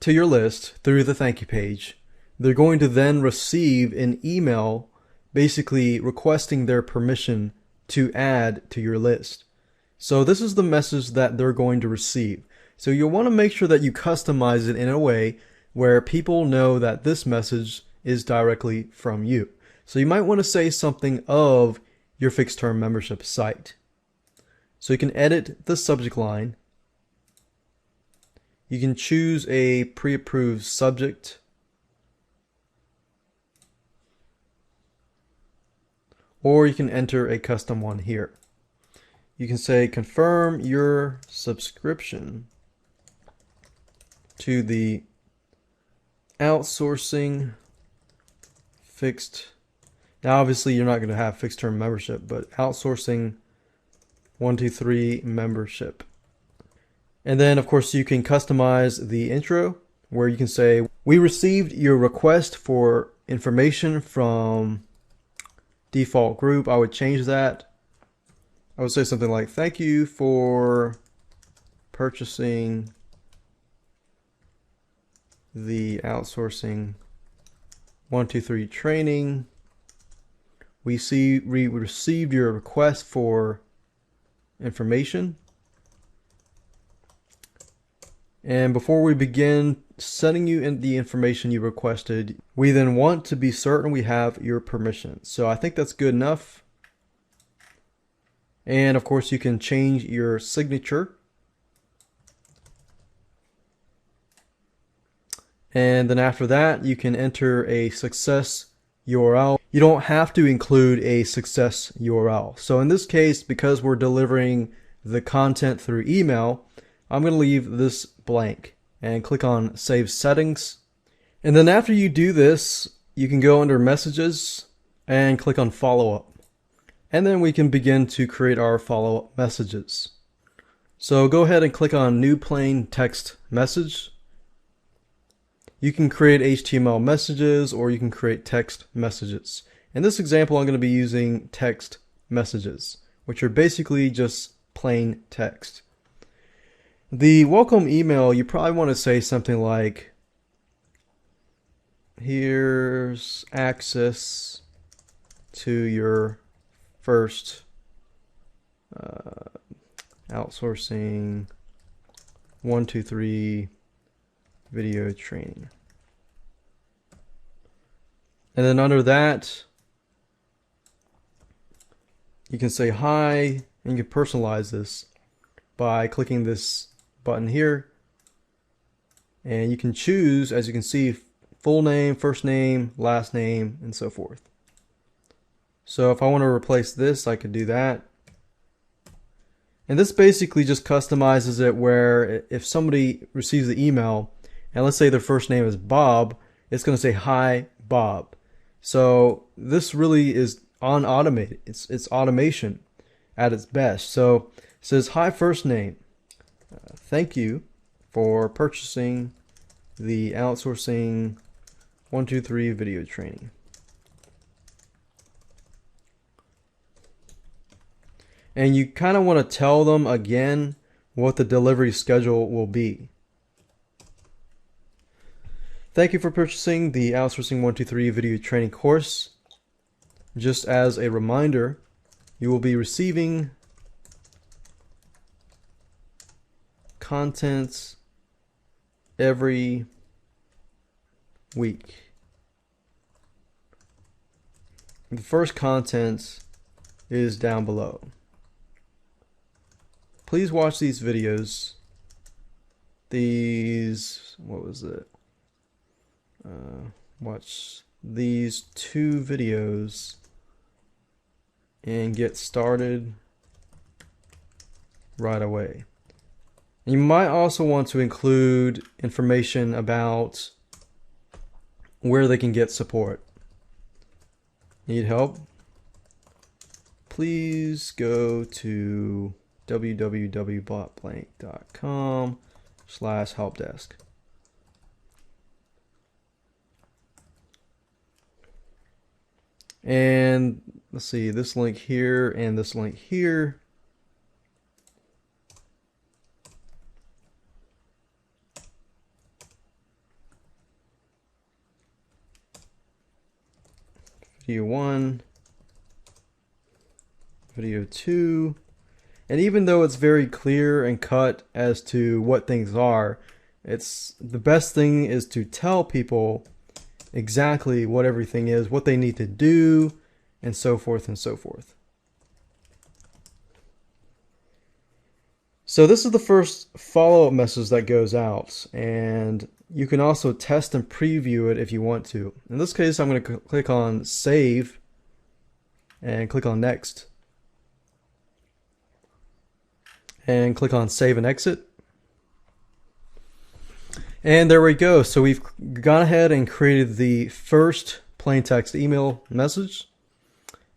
to your list through the thank you page, they're going to then receive an email basically requesting their permission to add to your list. So this is the message that they're going to receive. So you'll want to make sure that you customize it in a way where people know that this message is directly from you. So you might want to say something of your fixed term membership site. So you can edit the subject line. You can choose a pre-approved subject. Or you can enter a custom one here. You can say confirm your subscription to the outsourcing fixed. Now obviously you're not going to have fixed term membership, but outsourcing 123 membership. And then of course you can customize the intro where you can say, we received your request for information from default group. I would change that. I would say something like, thank you for purchasing the outsourcing 123 training. We received your request for information. And before we begin sending you in the information you requested, we then want to be certain we have your permission. So I think that's good enough. And of course you can change your signature. And then after that, you can enter a success URL. You don't have to include a success URL. So in this case, because we're delivering the content through email, I'm going to leave this blank and click on Save Settings. And then after you do this, you can go under Messages and click on Follow Up. And then we can begin to create our follow-up messages. So go ahead and click on New Plain Text Message. You can create HTML messages or you can create text messages. In this example, I'm going to be using text messages, which are basically just plain text. The welcome email, you probably want to say something like, here's access to your first outsourcing 123 video training. And then under that, you can say hi, and you can personalize this by clicking this button here. And you can choose, as you can see, full name, first name, last name, and so forth. So if I want to replace this, I could do that. And this basically just customizes it where if somebody receives the email, and let's say their first name is Bob, it's going to say, hi, Bob. So this really is automated. It's automation at its best. So it says, hi, first name. Thank you for purchasing the outsourcing 123 video training. And you kind of want to tell them again what the delivery schedule will be. Thank you for purchasing the outsourcing 123 video training course. just as a reminder, you will be receiving content every week. The first content is down below. Please watch these videos. What was it? Watch these 2 videos and get started right away. You might also want to include information about where they can get support. Need help? Please go to www.botblank.com/helpdesk. And let's see, this link here and this link here. Video 1, video 2. And even though it's very clear and cut as to what things are, the best thing is to tell people exactly what everything is, what they need to do, and so forth and so forth. So this is the first follow-up message that goes out, and you can also test and preview it if you want to. In this case, I'm going to click on Save and click on Next. And click on Save and Exit. And there we go. So we've gone ahead and created the first plain text email message.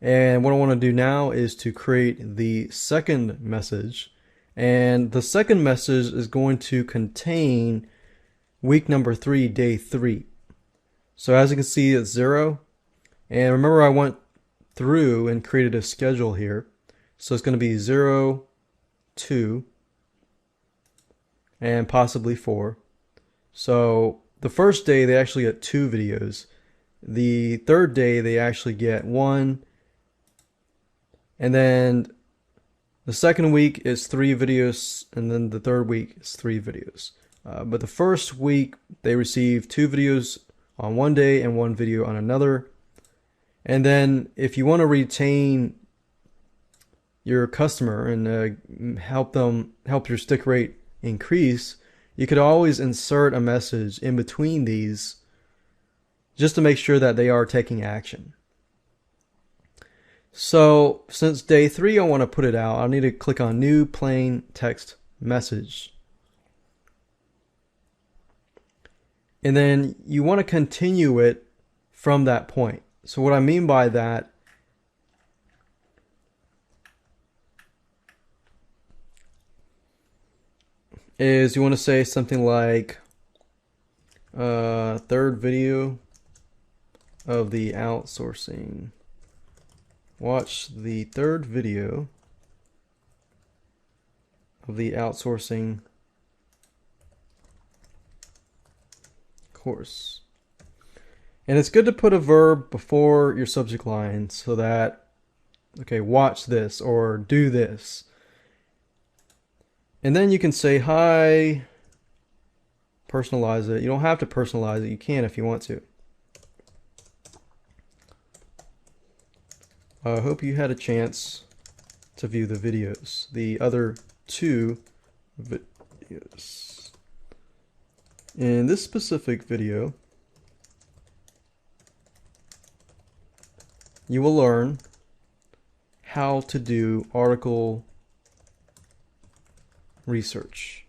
And what I want to do now is to create the second message. And the second message is going to contain week number 3, day 3. So as you can see, it's 0. And remember, I went through and created a schedule here. So it's going to be 0, 2, and possibly 4. So the first day they actually get 2 videos. The third day they actually get 1. And then the second week is 3 videos, and then the third week is 3 videos. But the first week they receive 2 videos on one day and 1 video on another. And then if you want to retain your customer and help your stick rate increase, you could always insert a message in between these just to make sure that they are taking action. So since day 3 I want to put it out, I need to click on New Plain Text Message. And then you want to continue it from that point. So what I mean by that is you want to say something like third video of the outsourcing. Watch the third video of the outsourcing course. And it's good to put a verb before your subject line so that, okay, watch this or do this. And then you can say hi, personalize it. You don't have to personalize it. You can if you want to. I hope you had a chance to view the videos, the other 2 videos. In this specific video, you will learn how to do article research.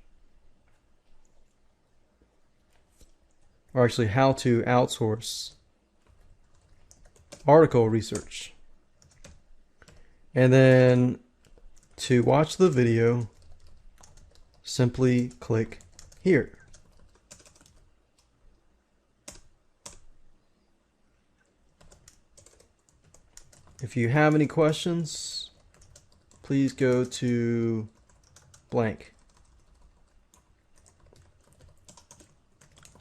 Or actually, how to outsource article research. And then to watch the video, simply click here. If you have any questions, please go to blank.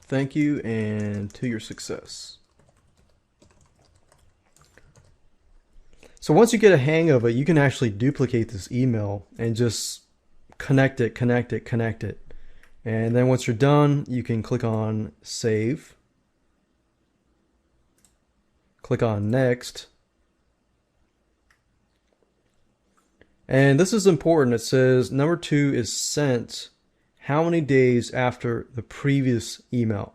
Thank you, and to your success. So once you get a hang of it, you can actually duplicate this email and just connect it, connect it, connect it. And then once you're done, you can click on save, click on next. And this is important. It says number 2 is sent how many days after the previous email.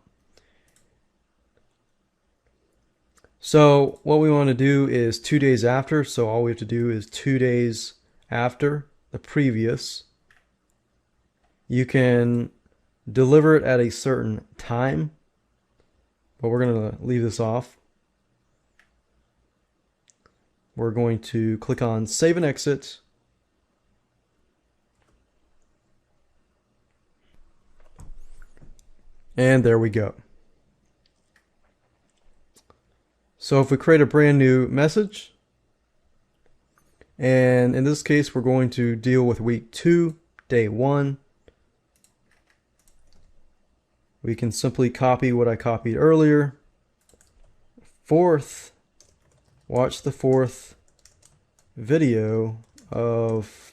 So what we want to do is 2 days after. So all we have to do is 2 days after the previous. You can deliver it at a certain time, but we're going to leave this off. We're going to click on save and exit. And there we go. So if we create a brand new message, and in this case, we're going to deal with week 2, day 1. We can simply copy what I copied earlier. 4th, watch the 4th video of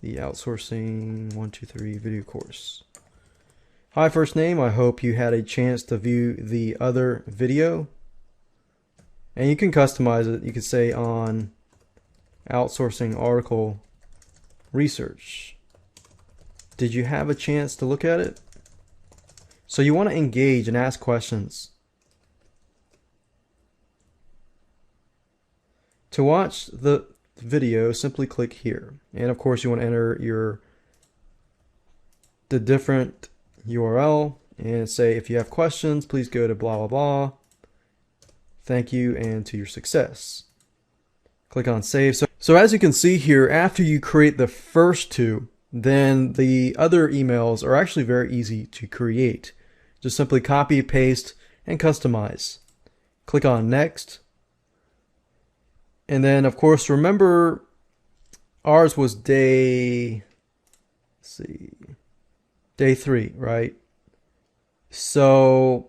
the Outsourcing 123 video course. Hi, first name. I hope you had a chance to view the other video. And you can customize it. You can say on outsourcing article research. Did you have a chance to look at it? So you want to engage and ask questions. To watch the video, simply click here. And of course you want to enter the different URL and say, if you have questions, please go to blah, blah, blah. Thank you and to your success. Click on save. So as you can see here, after you create the first 2, then the other emails are actually very easy to create. Just simply copy, paste, and customize. Click on next. And then of course, remember ours was day 3, right? So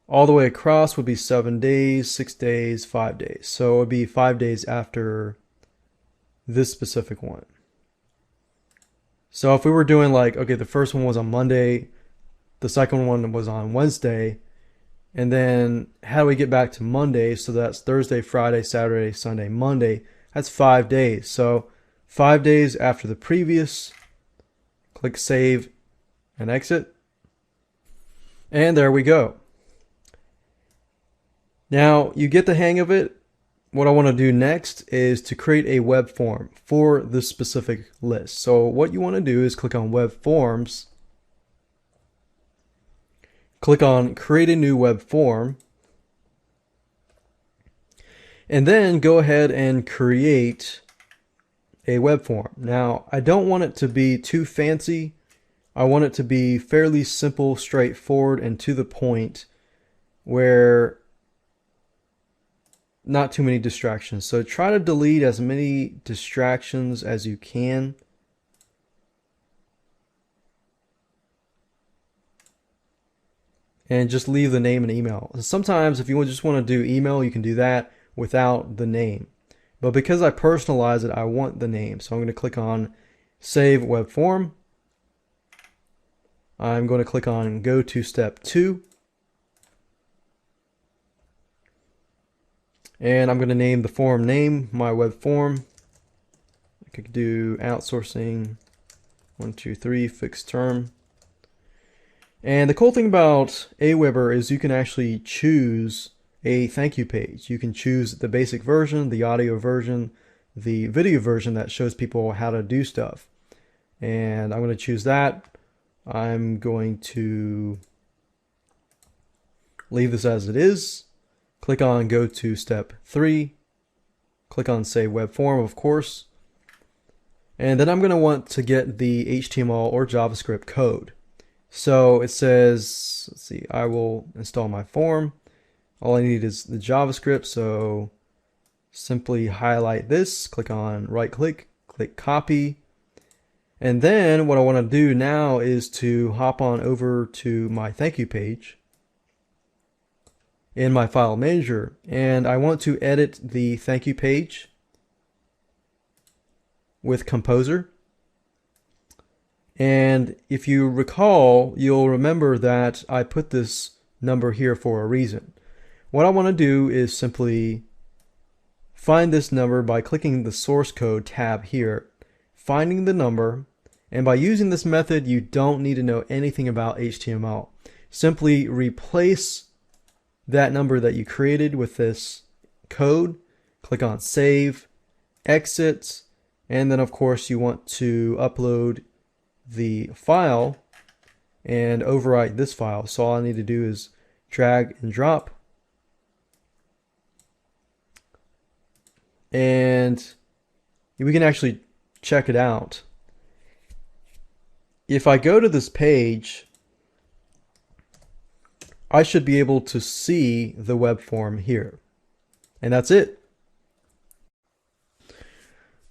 all the way across would be 7 days, 6 days, 5 days. So it would be 5 days after this specific one. So if we were doing like, okay, the first one was on Monday, the second one was on Wednesday, and then how do we get back to Monday? So that's Thursday, Friday, Saturday, Sunday, Monday. That's 5 days. So 5 days after the previous, click save and exit. And there we go. Now you get the hang of it. What I want to do next is to create a web form for this specific list. So what you want to do is click on web forms, click on create a new web form, and then go ahead and create a web form. Now I don't want it to be too fancy. I want it to be fairly simple, straightforward, and to the point, where not too many distractions. So try to delete as many distractions as you can. And just leave the name and email. Sometimes if you just want to do email, you can do that without the name. But because I personalize it, I want the name. So I'm going to click on Save Web Form. I'm going to click on Go to Step 2. And I'm going to name the form name, my web form. I could do Outsourcing 123 fixed term. And the cool thing about Aweber is you can actually choose a thank you page. You can choose the basic version, the audio version, the video version that shows people how to do stuff. And I'm going to choose that. I'm going to leave this as it is. Click on Go to Step 3. Click on Save Web Form, of course. And then I'm going to want to get the HTML or JavaScript code. So it says, let's see, I will install my form. All I need is the JavaScript. So simply highlight this, click on right click, click copy. And then what I want to do now is to hop on over to my thank you page. in my file manager, and I want to edit the thank you page with Composer. And if you recall, you'll remember that I put this number here for a reason. What I want to do is simply find this number by clicking the source code tab here, finding the number, and by using this method, you don't need to know anything about HTML. Simply replace that number that you created with this code, click on Save, Exit, and then of course you want to upload the file and overwrite this file. So all I need to do is drag and drop, and we can actually check it out. If I go to this page, I should be able to see the web form here. And that's it.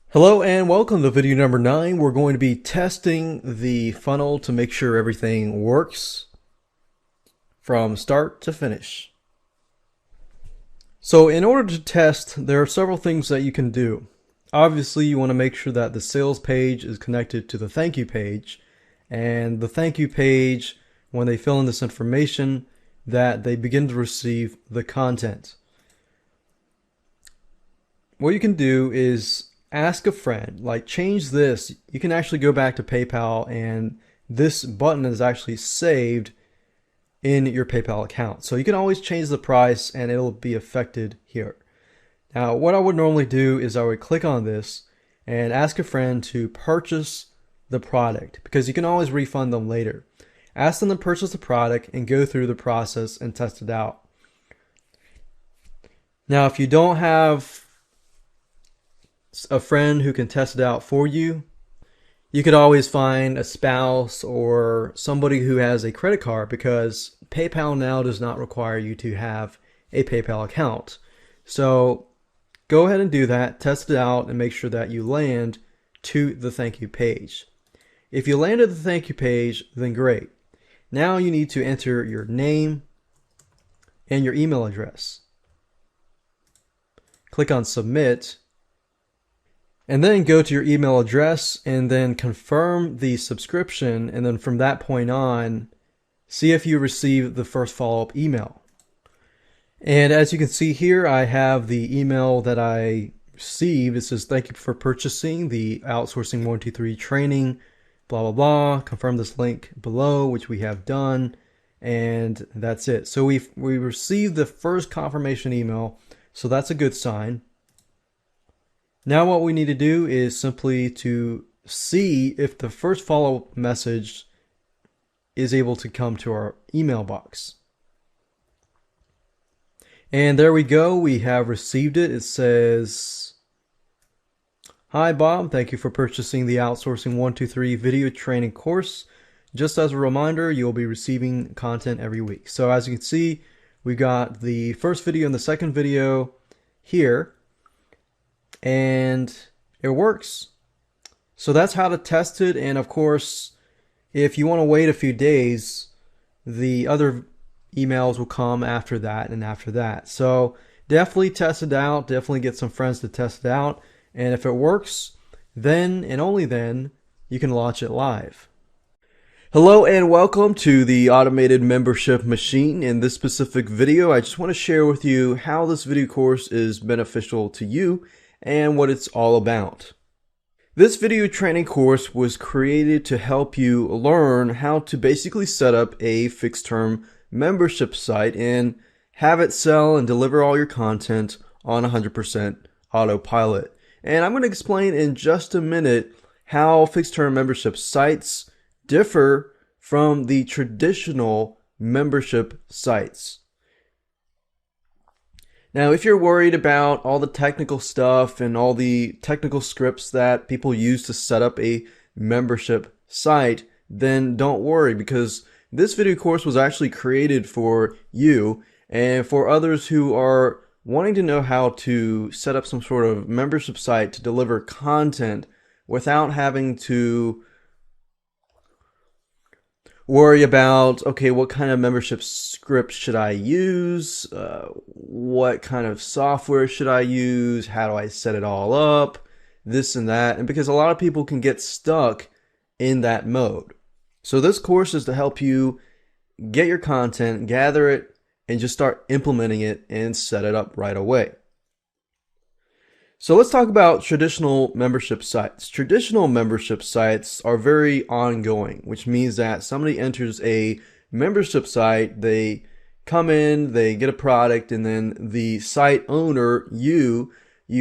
Hello and welcome to video number 9. We're going to be testing the funnel to make sure everything works from start to finish. So in order to test, there are several things that you can do. Obviously, you want to make sure that the sales page is connected to the thank you page, and the thank you page, when they fill in this information, that they begin to receive the content. What you can do is ask a friend, like change this. You can actually go back to PayPal, and this button is actually saved in your PayPal account. So you can always change the price and it'll be affected here. Now, what I would normally do is I would click on this and ask a friend to purchase the product, because you can always refund them later. Ask them to purchase the product and go through the process and test it out. Now, if you don't have a friend who can test it out for you, you could always find a spouse or somebody who has a credit card, because PayPal now does not require you to have a PayPal account. So go ahead and do that, test it out, and make sure that you land to the thank you page. If you landed the thank you page, then great. Now you need to enter your name and your email address. Click on Submit, and then go to your email address and then confirm the subscription, and then from that point on, see if you receive the first follow-up email. And as you can see here, I have the email that I received. It says, "Thank you for purchasing the outsourcing 123 training, blah, blah, blah. Confirm this link below," which we have done. And that's it. So we received the first confirmation email. So that's a good sign. Now what we need to do is simply to see if the first follow-up message is able to come to our email box. And there we go. We have received it. It says, "Hi Bob, thank you for purchasing the Outsourcing 123 video training course. Just as a reminder, you'll be receiving content every week." So as you can see, we got the first video and the second video here, and it works. So that's how to test it. And of course, if you want to wait a few days, the other emails will come after that and after that. So definitely test it out. Definitely get some friends to test it out. And if it works, then and only then you can launch it live. Hello and welcome to the Automated Membership Machine. In this specific video, I just want to share with you how this video course is beneficial to you and what it's all about. This video training course was created to help you learn how to basically set up a fixed term membership site and have it sell and deliver all your content on 100% autopilot. And I'm going to explain in just a minute how fixed term membership sites differ from the traditional membership sites. Now, if you're worried about all the technical stuff and all the technical scripts that people use to set up a membership site, then don't worry, because this video course was actually created for you and for others who are wanting to know how to set up some sort of membership site to deliver content without having to worry about, okay, what kind of membership script should I use? What kind of software should I use? How do I set it all up? This and that. And because a lot of people can get stuck in that mode. So this course is to help you get your content, gather it, and just start implementing it and set it up right away. So let's talk about traditional membership sites. Traditional membership sites are very ongoing, which means that somebody enters a membership site, they come in, they get a product, and then the site owner, you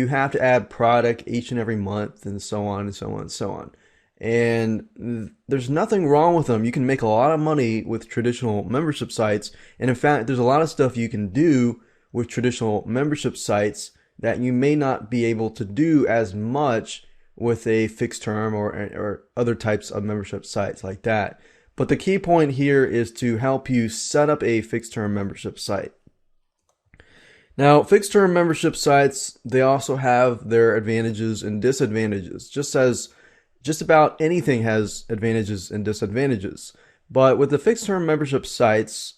have to add product each and every month, and so on and so on and so on. And there's nothing wrong with them. You can make a lot of money with traditional membership sites. And in fact, there's a lot of stuff you can do with traditional membership sites that you may not be able to do as much with a fixed term or other types of membership sites like that. But the key point here is to help you set up a fixed term membership site. Now, fixed term membership sites, they also have their advantages and disadvantages, just as just about anything has advantages and disadvantages. But with the fixed term membership sites,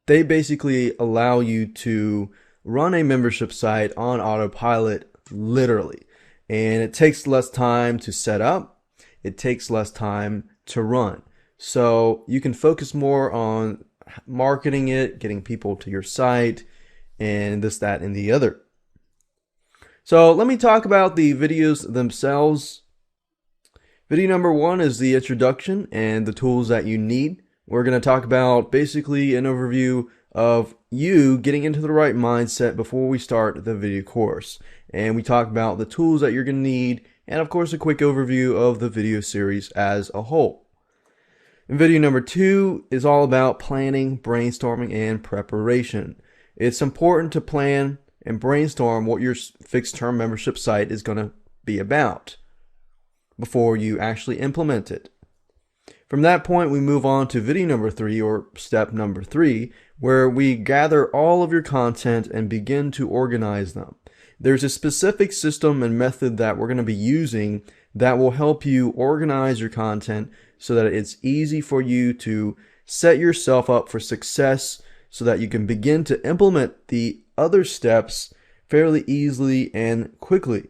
they basically allow you to run a membership site on autopilot, literally. And it takes less time to set up. It takes less time to run. So you can focus more on marketing it, getting people to your site, and this, that, and the other. So let me talk about the videos themselves. Video number 1 is the introduction and the tools that you need. We're going to talk about basically an overview of you getting into the right mindset before we start the video course. And we talk about the tools that you're going to need, and of course a quick overview of the video series as a whole. And video number 2 is all about planning, brainstorming, and preparation. It's important to plan and brainstorm what your fixed term membership site is going to be about before you actually implement it. From that point, we move on to video number 3, or step number 3, where we gather all of your content and begin to organize them. There's a specific system and method that we're going to be using that will help you organize your content so that it's easy for you to set yourself up for success so that you can begin to implement the other steps fairly easily and quickly.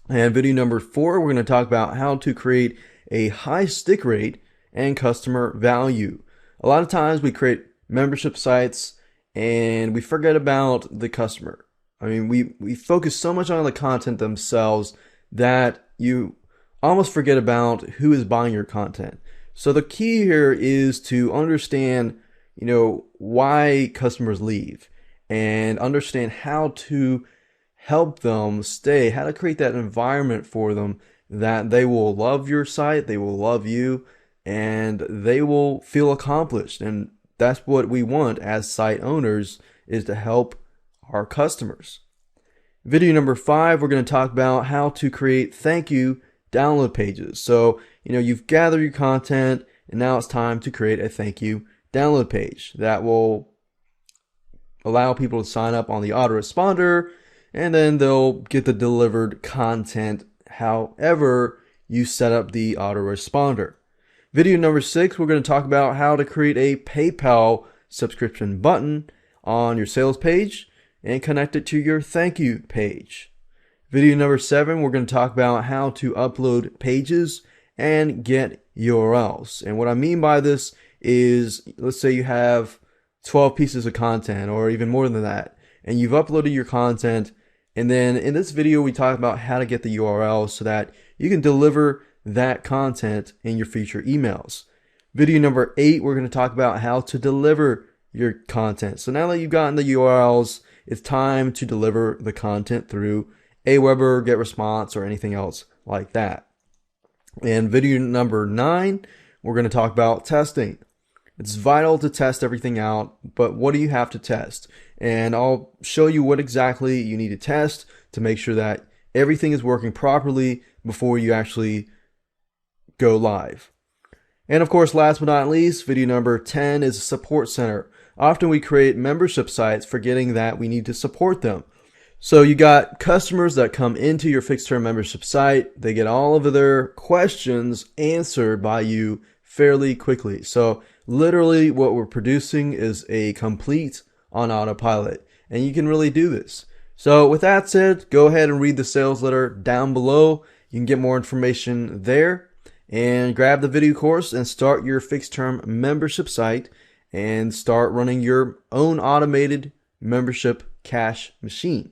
And video number 4, we're going to talk about how to create a high stick rate and customer value. A lot of times we create membership sites and we forget about the customer. I mean, we focus so much on the content themselves that you almost forget about who is buying your content. So the key here is to understand, why customers leave and understand how to help them stay, how to create that environment for them that they will love your site, they will love you, and they will feel accomplished. And that's what we want as site owners, is to help our customers. Video number 5, we're going to talk about how to create thank you download pages. So, you've gathered your content and now it's time to create a thank you download page that will allow people to sign up on the autoresponder, and then they'll get the delivered content however you set up the autoresponder. Video number 6, we're going to talk about how to create a PayPal subscription button on your sales page and connect it to your thank you page. Video number 7, we're going to talk about how to upload pages and get URLs. And what I mean by this is, let's say you have 12 pieces of content or even more than that, and you've uploaded your content, and then in this video we talk about how to get the URLs so that you can deliver that content in your future emails. Video number 8, we're going to talk about how to deliver your content. So now that you've gotten the URLs, it's time to deliver the content through Aweber, GetResponse, or anything else like that. And video number 9, we're going to talk about testing. It's vital to test everything out, but what do you have to test? And I'll show you what exactly you need to test to make sure that everything is working properly before you actually go live. And of course, last but not least, video number 10 is a support center. Often we create membership sites forgetting that we need to support them. So you got customers that come into your fixed term membership site. They get all of their questions answered by you fairly quickly. So literally what we're producing is a complete on autopilot, and you can really do this. So with that said, go ahead and read the sales letter down below. You can get more information there, and grab the video course and start your fixed term membership site and start running your own automated membership cash machine.